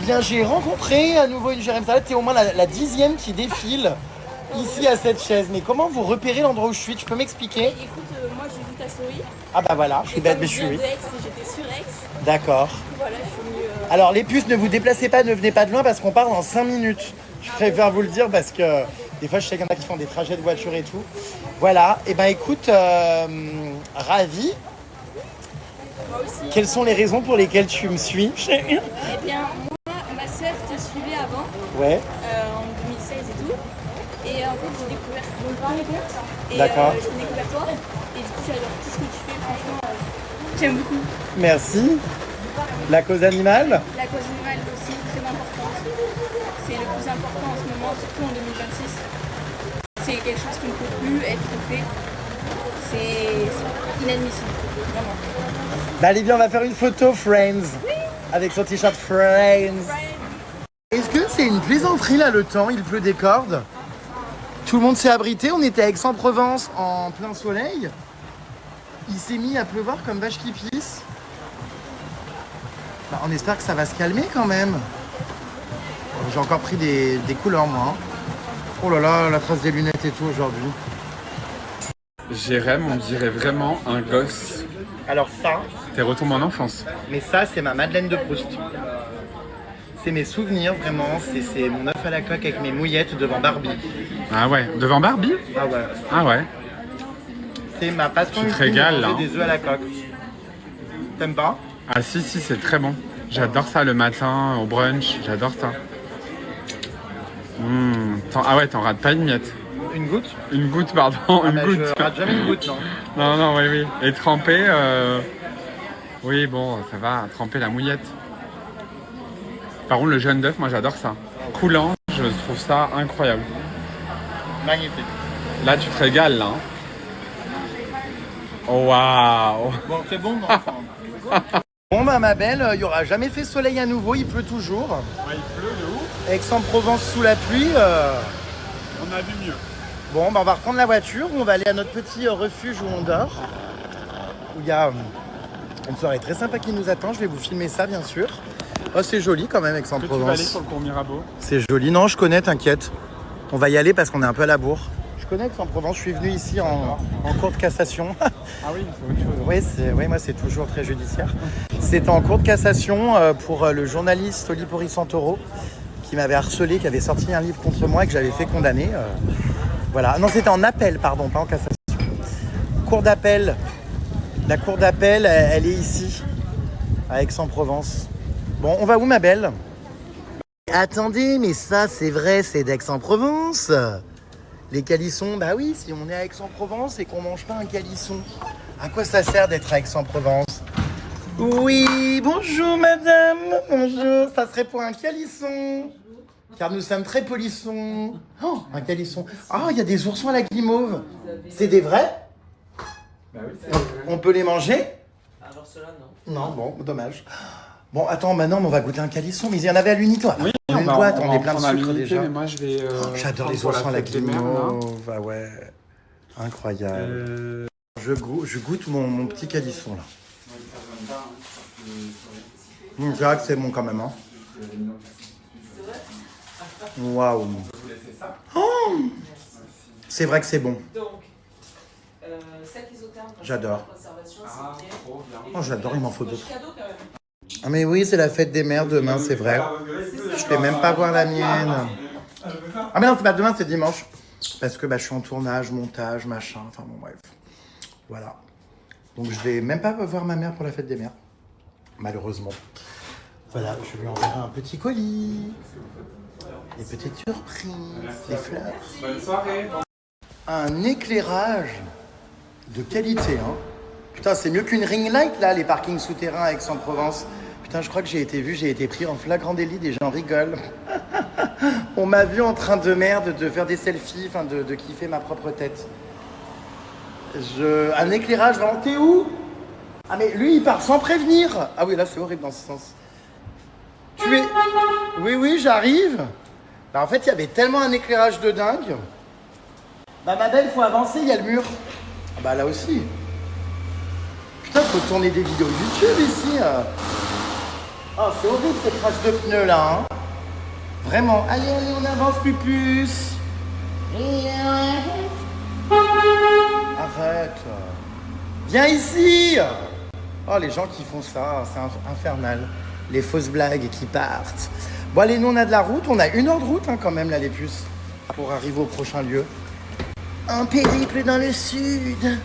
Bien, j'ai rencontré à nouveau une Jérém Salade. T'es au moins la 10e qui défile ici à cette chaise. Mais comment vous repérez l'endroit où je suis? Tu peux m'expliquer? Écoute, moi j'ai vu ta story. Ah bah voilà, je suis bête, mais je suis. J'étais sur Aix. D'accord. Voilà, je suis venue. Alors les puces, ne vous déplacez pas, ne venez pas de loin parce qu'on part dans 5 minutes. Je préfère vous le dire parce que des fois je sais qu'il y en a qui font des trajets de voiture et tout. Voilà, et ben écoute, ravi. Moi aussi. Quelles sont les raisons pour lesquelles tu me suis? Eh bien, moi, ma sœur te suivait avant, Ouais. en 2016 et tout. Et en fait, j'ai découvert ton compte. Et D'accord. j'ai découvert toi. Et du coup, j'adore tout ce que tu fais. Franchement, j'aime beaucoup. Merci. La cause animale? La cause animale aussi, très importante. C'est le plus important en ce moment, surtout en 2026. C'est quelque chose qui ne peut plus être fait. C'est inadmissible, vraiment. Bah allez, viens, on va faire une photo, Friends. Oui. Avec son t-shirt Friends. Est-ce que c'est une plaisanterie là, le temps? Il pleut des cordes. Tout le monde s'est abrité. On était à Aix-en-Provence en plein soleil. Il s'est mis à pleuvoir comme vache qui pisse. Bah, on espère que ça va se calmer quand même. J'ai encore pris des couleurs, moi. Hein. Oh là là, la trace des lunettes et tout aujourd'hui. Jérém, on dirait vraiment un gosse. Alors ça... T'es retombé en enfance. Mais ça, c'est ma Madeleine de Proust. C'est mes souvenirs, vraiment. C'est mon œuf à la coque avec mes mouillettes devant Barbie. Ah ouais, devant Barbie? Ah ouais. Ah ouais. C'est ma passion. Tu te régales, là. Des œufs à la coque. T'aimes pas? Ah si, c'est très bon. J'adore ça le matin, au brunch, j'adore ça. Ah ouais, t'en rates pas une miette. Une goutte? Une goutte, pardon, Ah une bah, goutte. Je rate jamais une goutte, non. Non, oui. Et tremper, oui, bon, ça va, tremper la mouillette. Par contre, le jaune d'œuf, moi j'adore ça. Coulant, je trouve ça incroyable. Magnifique. Là, tu te régales, là. Hein. Oh, waouh. Bon, c'est bon, non? Bon bah ma belle, il n'y aura jamais fait soleil à nouveau, il pleut toujours. Ouais, il pleut de ouf. Aix-en-Provence sous la pluie. On a vu mieux. Bon bah on va reprendre la voiture, on va aller à notre petit refuge où on dort. Où il y a une soirée très sympa qui nous attend, je vais vous filmer ça bien sûr. Oh c'est joli quand même Aix-en-Provence. Tu vas aller sur le cours Mirabeau? C'est joli, non je connais, t'inquiète. On va y aller parce qu'on est un peu à la bourre. Je connais Aix-en-Provence, je suis venu ici en cours de cassation. Ah oui, c'est autre chose. Oui, moi c'est toujours très judiciaire. C'était en cours de cassation pour le journaliste Olipori Santoro qui m'avait harcelé, qui avait sorti un livre contre moi et que j'avais fait condamner. Voilà, non c'était en appel, pardon, pas en cassation. Cour d'appel. La cour d'appel, elle est ici, à Aix-en-Provence. Bon, on va où ma belle? Attendez, mais ça c'est vrai, c'est d'Aix-en-Provence. Les calissons, bah oui, si on est à Aix-en-Provence et qu'on mange pas un calisson, à quoi ça sert d'être à Aix-en-Provence? Oui, bonjour madame, bonjour, ça serait pour un calisson. Car nous sommes très polissons. Oh, un calisson. Ah, il y a des oursons à la guimauve. C'est des vrais? Bah oui, c'est vrai. On peut les manger? Alors cela, non. Non, bon, dommage. Bon, attends, maintenant on va goûter un calisson, mais il y en avait à l'unité. Oui, une boîte, on est plein de prendre à sucre l'unité, déjà. mais moi je vais. J'adore les pour oursons à la fête des mères, là. guimauve. Ah ouais, incroyable. Je goûte mon petit calisson là. C'est vrai que c'est bon quand même. Hein. Waouh. Oh, c'est vrai que c'est bon. J'adore. Oh, j'adore, il m'en faut d'autres. Ah mais oui, c'est la fête des mères demain, c'est vrai. Je vais même pas voir la mienne. Ah mais non, c'est pas demain, c'est dimanche. Parce que je suis en tournage, montage, machin, enfin bon bref. Voilà. Donc je vais même pas voir ma mère pour la fête des mères. Malheureusement. Voilà, je lui enverrai un petit colis. Des petites surprises, des fleurs. Bonne soirée. Un éclairage de qualité, hein. Putain, c'est mieux qu'une ring light, là, les parkings souterrains à Aix-en-Provence. Putain, je crois que j'ai été pris en flagrant délit, des gens rigolent. On m'a vu en train de faire des selfies, enfin de kiffer ma propre tête. Un éclairage, vraiment, t'es où? Ah mais lui, il part sans prévenir. Ah oui, là, c'est horrible dans ce sens. Oui, j'arrive. En fait, il y avait tellement un éclairage de dingue. Ma belle, faut avancer, il y a le mur. Ah là aussi. Putain, faut tourner des vidéos YouTube ici. Oh, c'est horrible cette crasse de pneus là. Hein. Vraiment. Allez, on avance, pupus. Arrête. Viens ici. Oh, les gens qui font ça, c'est infernal. Les fausses blagues qui partent. Bon, allez, nous, on a de la route. On a 1 heure de route quand même, là, les puces. Pour arriver au prochain lieu. Un périple dans le sud.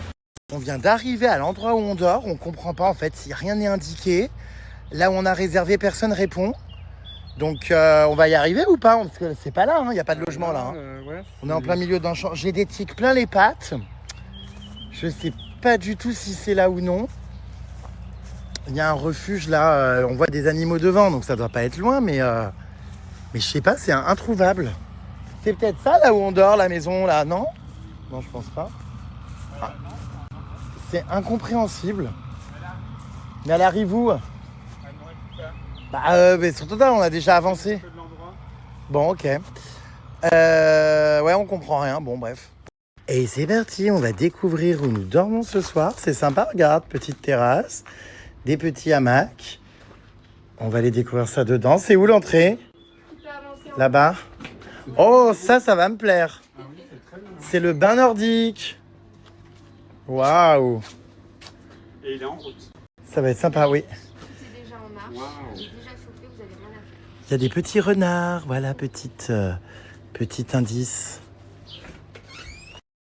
On vient d'arriver à l'endroit où on dort. On comprend pas, en fait, si rien n'est indiqué. Là où on a réservé, personne répond. Donc, on va y arriver ou pas? Parce que c'est pas là, il n'y a pas de logement là. Ouais, on est en plein milieu d'un champ. J'ai des tiques plein les pattes. Je sais pas du tout si c'est là ou non. Il y a un refuge là. On voit des animaux devant, donc ça doit pas être loin. Mais je sais pas, c'est introuvable. C'est peut-être ça là où on dort, la maison là, non? Non, je pense pas. Ah. C'est incompréhensible. Mais elle arrive où? Mais sur total, on a déjà avancé. Bon, ok. Ouais, on comprend rien. Bon, bref. Et c'est parti, on va découvrir où nous dormons ce soir. C'est sympa, regarde, petite terrasse, des petits hamacs. On va aller découvrir ça dedans. C'est où l'entrée? Là-bas. Oh, ça va me plaire. C'est le bain nordique. Waouh. Et il est en route. Ça va être sympa, oui. C'est déjà en marche. Il est déjà chauffé, vous avez rien à faire. Il y a des petits renards. Voilà, petit indice.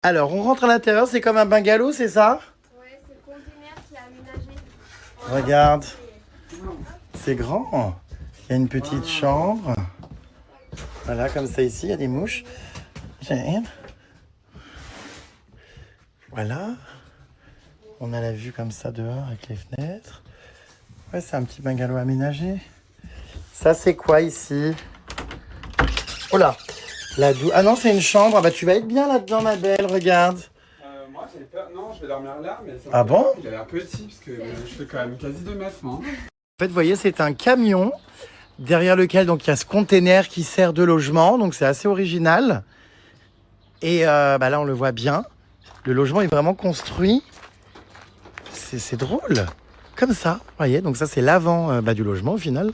Alors, on rentre à l'intérieur. C'est comme un bungalow, c'est ça? Ouais, c'est le container qui est aménagé. Regarde. C'est grand. Il y a une petite chambre. Voilà, comme ça ici, il y a des mouches. Voilà. On a la vue comme ça dehors avec les fenêtres. Ouais, c'est un petit bungalow aménagé. Ça, c'est quoi ici? Oh là, ah non, c'est une chambre. Ah bah, tu vas être bien là-dedans, ma belle, regarde. Moi, j'ai peur. Non, je vais dormir là, mais ça bon? Il a l'air petit, parce que je fais quand même quasi 2 mètres, moi. En fait, vous voyez, c'est un camion derrière lequel donc il y a ce container qui sert de logement. Donc, c'est assez original. Et là, on le voit bien. Le logement est vraiment construit. C'est drôle. Comme ça, vous voyez. Donc, ça, c'est l'avant du logement, au final.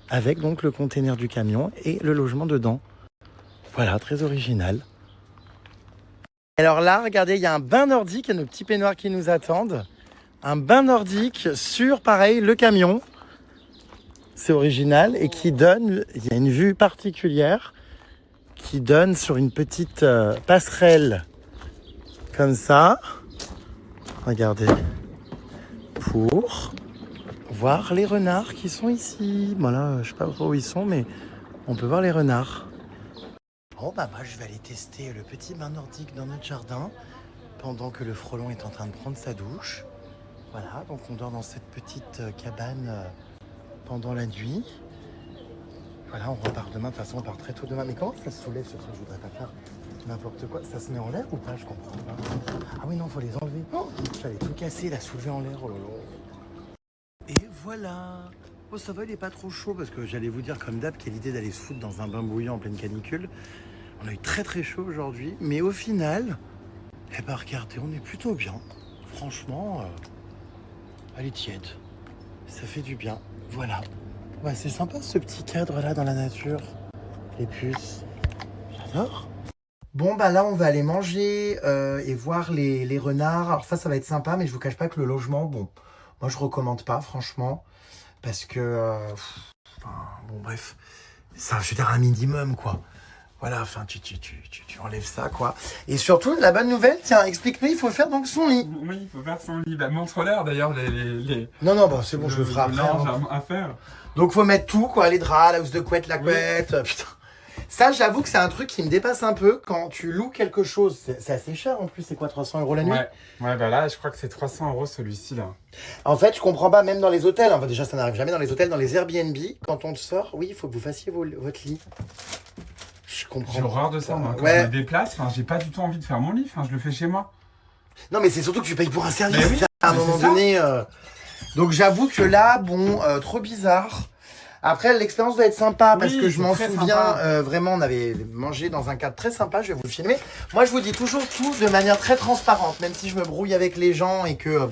Avec donc le container du camion et le logement dedans. Voilà, très original. Alors là, regardez, il y a un bain nordique. Il y a nos petits peignoirs qui nous attendent. Un bain nordique sur, pareil, le camion. C'est original et qui donne, il y a une vue particulière qui donne sur une petite passerelle comme ça. Regardez. Pour voir les renards qui sont ici. Voilà, je sais pas trop où ils sont, mais on peut voir les renards. Bon, moi, je vais aller tester le petit bain nordique dans notre jardin pendant que le frelon est en train de prendre sa douche. Voilà, donc on dort dans cette petite cabane pendant la nuit. Voilà, on repart demain. De toute façon, on part très tôt demain. Mais comment ça se soulève ce truc? Je voudrais pas faire n'importe quoi. Ça se met en l'air ou pas? Je comprends pas. Ah oui, non, faut les enlever. Oh, j'allais tout casser, la soulever en l'air. Oh là là. Et voilà. Oh, ça va, il est pas trop chaud parce que j'allais vous dire, comme d'hab, quelle idée d'aller se foutre dans un bain bouillant en pleine canicule. On a eu très très chaud aujourd'hui. Mais au final, regardez, on est plutôt bien. Franchement, elle est tiède. Ça fait du bien. Voilà. Ouais, c'est sympa ce petit cadre là dans la nature. Les puces. J'adore. Bon, là, on va aller manger et voir les renards. Alors ça va être sympa, mais je vous cache pas que le logement, bon, moi, je recommande pas, franchement. Parce que, bon, bref, ça, je veux dire, un minimum, quoi. Voilà, enfin, tu enlèves ça, quoi. Et surtout, la bonne nouvelle, tiens, explique-nous, il faut faire donc son lit. Oui, il faut faire son lit. Bah, montre-leur d'ailleurs les Non, bah, c'est bon, je le ferai après. linge Hein. à faire. Donc, faut mettre tout, quoi, les draps, la housse de couette, la couette, putain. Ça, j'avoue que c'est un truc qui me dépasse un peu quand tu loues quelque chose. C'est assez cher en plus, c'est quoi, 300 € la nuit? Ouais, bah là, je crois que c'est 300 € celui-ci là. En fait, je comprends pas, même dans les hôtels. Enfin, déjà, ça n'arrive jamais dans les hôtels, dans les Airbnb, quand on te sort, oui, il faut que vous fassiez votre lit. Je comprends. J'ai horreur de ça, moi. Quand je me déplace, j'ai pas du tout envie de faire mon lit. Je le fais chez moi. Non, mais c'est surtout que tu payes pour un service. Oui, à un moment donné. Donc, j'avoue que là, bon, trop bizarre. Après, l'expérience doit être sympa parce que je m'en souviens, vraiment, on avait mangé dans un cadre très sympa, je vais vous le filmer. Moi, je vous dis toujours tout de manière très transparente, même si je me brouille avec les gens et que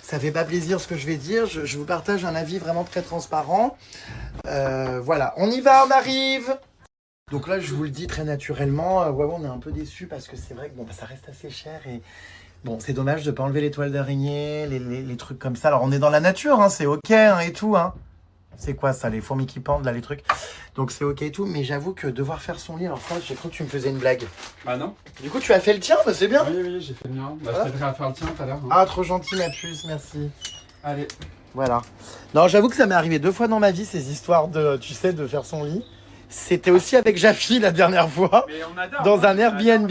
ça fait pas plaisir ce que je vais dire, je vous partage un avis vraiment très transparent. Voilà, on y va, on arrive. Donc là, je vous le dis très naturellement, on est un peu déçus parce que c'est vrai que bon, ça reste assez cher et bon, c'est dommage de pas enlever les toiles d'araignée, les trucs comme ça. Alors, on est dans la nature, hein, c'est ok hein, et tout, hein. C'est quoi ça, les fourmis qui pendent là, les trucs. Donc c'est ok et tout, mais j'avoue que devoir faire son lit, alors ça, j'ai cru que tu me faisais une blague. Bah non. Du coup, tu as fait le tien, bah c'est bien. Oui, j'ai fait le mien. Bah, je t'aiderai à faire le tien tout à l'heure. Hein. Ah, trop gentil ma puce, merci. Allez. Voilà. Non, j'avoue que ça m'est arrivé 2 fois dans ma vie, ces histoires de, tu sais, de faire son lit. C'était aussi avec Jaffi la dernière fois, Mais on adore, dans un Airbnb.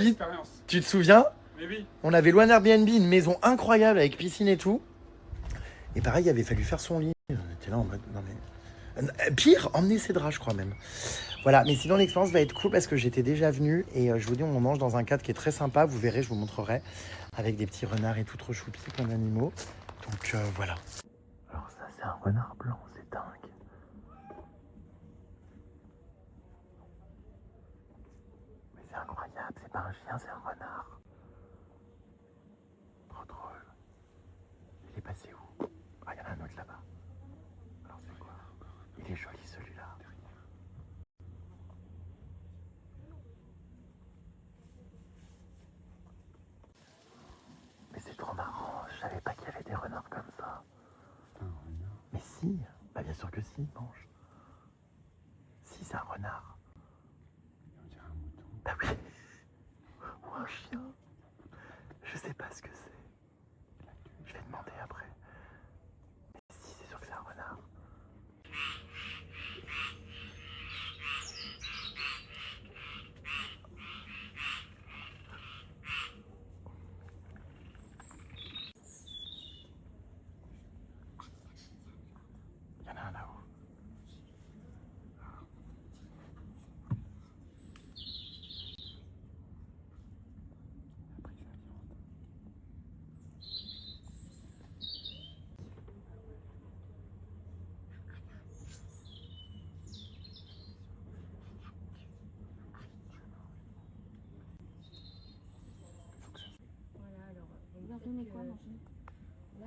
Tu te souviens? Mais oui. On avait loué un Airbnb, une maison incroyable avec piscine et tout. Et pareil, il avait fallu faire son lit. On était là en mode, non mais... Pire, emmener ses draps, je crois même. Voilà, mais sinon l'expérience va être cool parce que j'étais déjà venu et je vous dis, on mange dans un cadre qui est très sympa. Vous verrez, je vous montrerai, avec des petits renards et tout, trop choupis comme animaux. Donc voilà. Alors ça, c'est un renard blanc, c'est dingue. Mais c'est incroyable, c'est pas un chien, c'est un renard. Trop drôle. Il est passé où? Ah, il y en a un autre là-bas. Alors c'est quoi? Il est joli celui-là. Mais c'est trop marrant, je savais pas qu'il y avait des renards comme ça. Mais si, bah bien sûr que si, mange. Si, c'est un renard. Bah oui. Ou un chien. Je sais pas ce que c'est. Je vais demander après. Mais si, c'est sûr que c'est un renard. Il y en a un là-haut.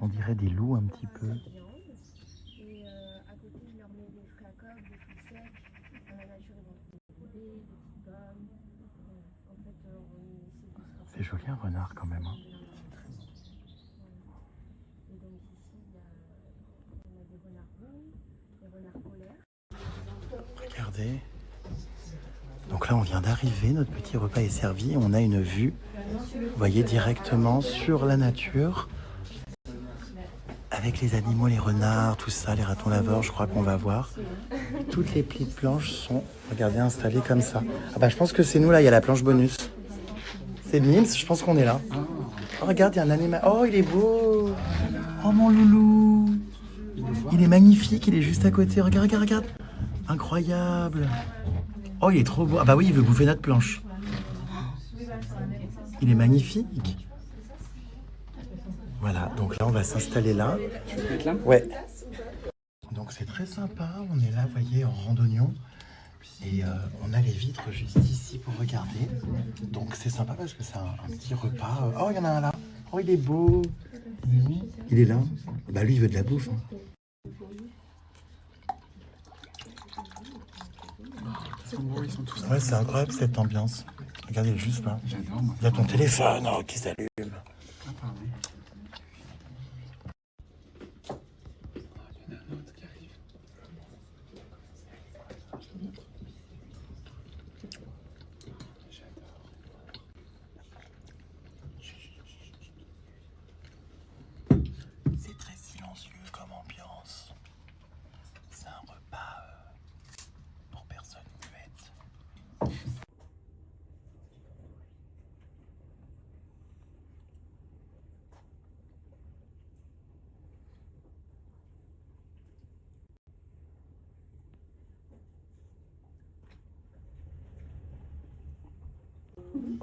On dirait des loups un petit peu. Et à côté, je leur mets des fruits à coque, des fruits secs. Dans la nature, ils vont trouver des baies, des petites pommes. En fait, on C'est joli un renard quand même. Hein. Et donc ici, on a des renards rouges, des renards polaires. Regardez. Donc là, on vient d'arriver, notre petit repas est servi. On a une vue, vous voyez, directement sur la nature. Avec les animaux, les renards, tout ça, les ratons laveurs, je crois qu'on va voir. Toutes les petites planches sont, regardez, installées comme ça. Ah bah je pense que c'est nous là, il y a la planche bonus. C'est Mims, je pense qu'on est là. Oh, regarde, il y a un animal. Oh, il est beau. Oh mon loulou. Il est magnifique, il est juste à côté. Regarde, regarde, regarde. Incroyable. Oh, il est trop beau. Ah bah oui, il veut bouffer notre planche. Il est magnifique. Voilà, donc là, on va s'installer là. Tu peux être là? Ouais. Donc c'est très sympa. On est là, vous voyez, en randonnion. Et on a les vitres juste ici pour regarder. Donc c'est sympa parce que c'est un petit repas. Oh, il y en a un là. Oh, il est beau. Il est là. Bah lui, il veut de la bouffe. Hein. Ils sont tous Ouais, c'est incroyable cette ambiance. Regardez, il est juste là. J'adore, moi. Il y a ton téléphone qui s'allume. Ah, pardon. Il y en a un autre qui arrive.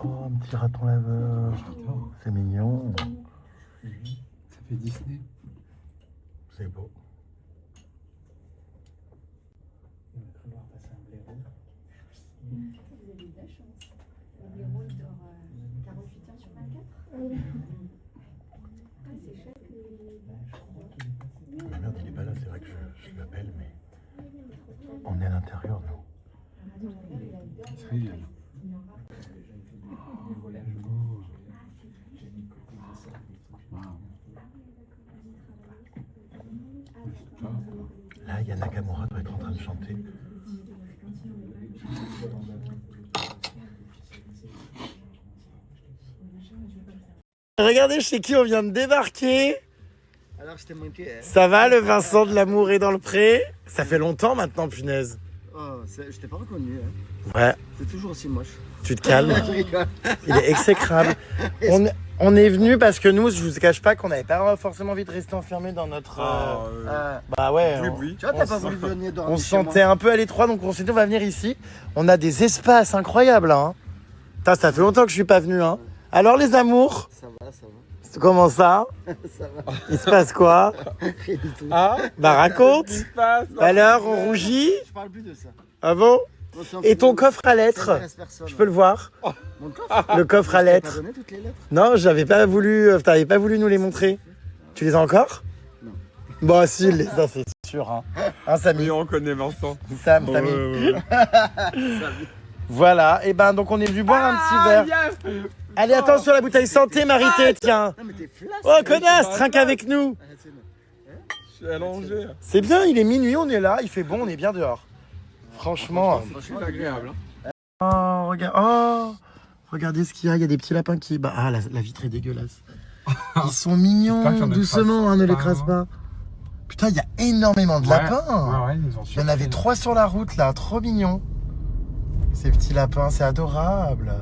Oh, un petit raton laveur. C'est mignon. Ça fait Disney. C'est beau. Vous avez de la chance. Le blaireau, il dort 48 heures sur 24. Ah, c'est chouette. Ah merde, il est pas là, c'est vrai que je l'appelle, mais on est à l'intérieur, nous. Il se régale. Là, il y a Nakamura doit être en train de chanter. Regardez chez qui on vient de débarquer. Alors, je t'ai manqué. Hein. Ça va, le Vincent de l'amour est dans le pré? Ça fait longtemps maintenant, punaise. Oh, je t'ai pas reconnu. Hein. Ouais, T'es toujours aussi moche. tu te calmes. Je rigole. Il est exécrable. On est venu parce que nous, je vous cache pas qu'on n'avait pas forcément envie de rester enfermés dans notre... Bah ouais, Oui. Tu vois, t'as pas voulu venir dormir on se chez moi. sentait un peu à l'étroit, donc on s'est dit on va venir ici. On a des espaces incroyables là. Hein. Putain, ça fait longtemps que je suis pas venu. Hein. Alors les amours, Ça va, ça va. comment ça? Ça va. Il se passe quoi? Rien du tout. Ah, bah raconte. Qu'est-ce qui se passe? Alors on rougit? Je parle plus de ça. Ah bon? On s'en Et fout. ton coffre à Ça lettres? n'intéresse personne. Je peux le voir? Mon coffre? Le coffre à Je t'ai lettres. pas donné toutes les lettres? Non, j'avais pas voulu. T'avais pas voulu nous les montrer. Tu les as encore? Non. Bon, si, il les a, c'est sûr. Hein, Samy? Oui, on connaît Vincent. Samy. Voilà, et ben donc on est venu boire un petit verre. Yes. Allez, attention la bouteille santé, Marité, tiens. Non, mais t'es flasque. Oh, connasse, trinque avec nous. Ah, c'est bon. Je suis allongé. C'est bien, il est minuit, on est là, il fait bon, on est bien dehors. Franchement. C'est agréable. Oh, regardez ce qu'il y a, il y a des petits lapins qui... Bah, ah, la vitre est dégueulasse. Ils sont mignons, J'espère qu'il y en doucement, écrase hein, ne pas. l'écrase pas. Putain, il y a énormément de lapins. Ouais, ils nous ont Il y en avait 3 sur la route, là, trop mignons. Ces petits lapins, c'est adorable.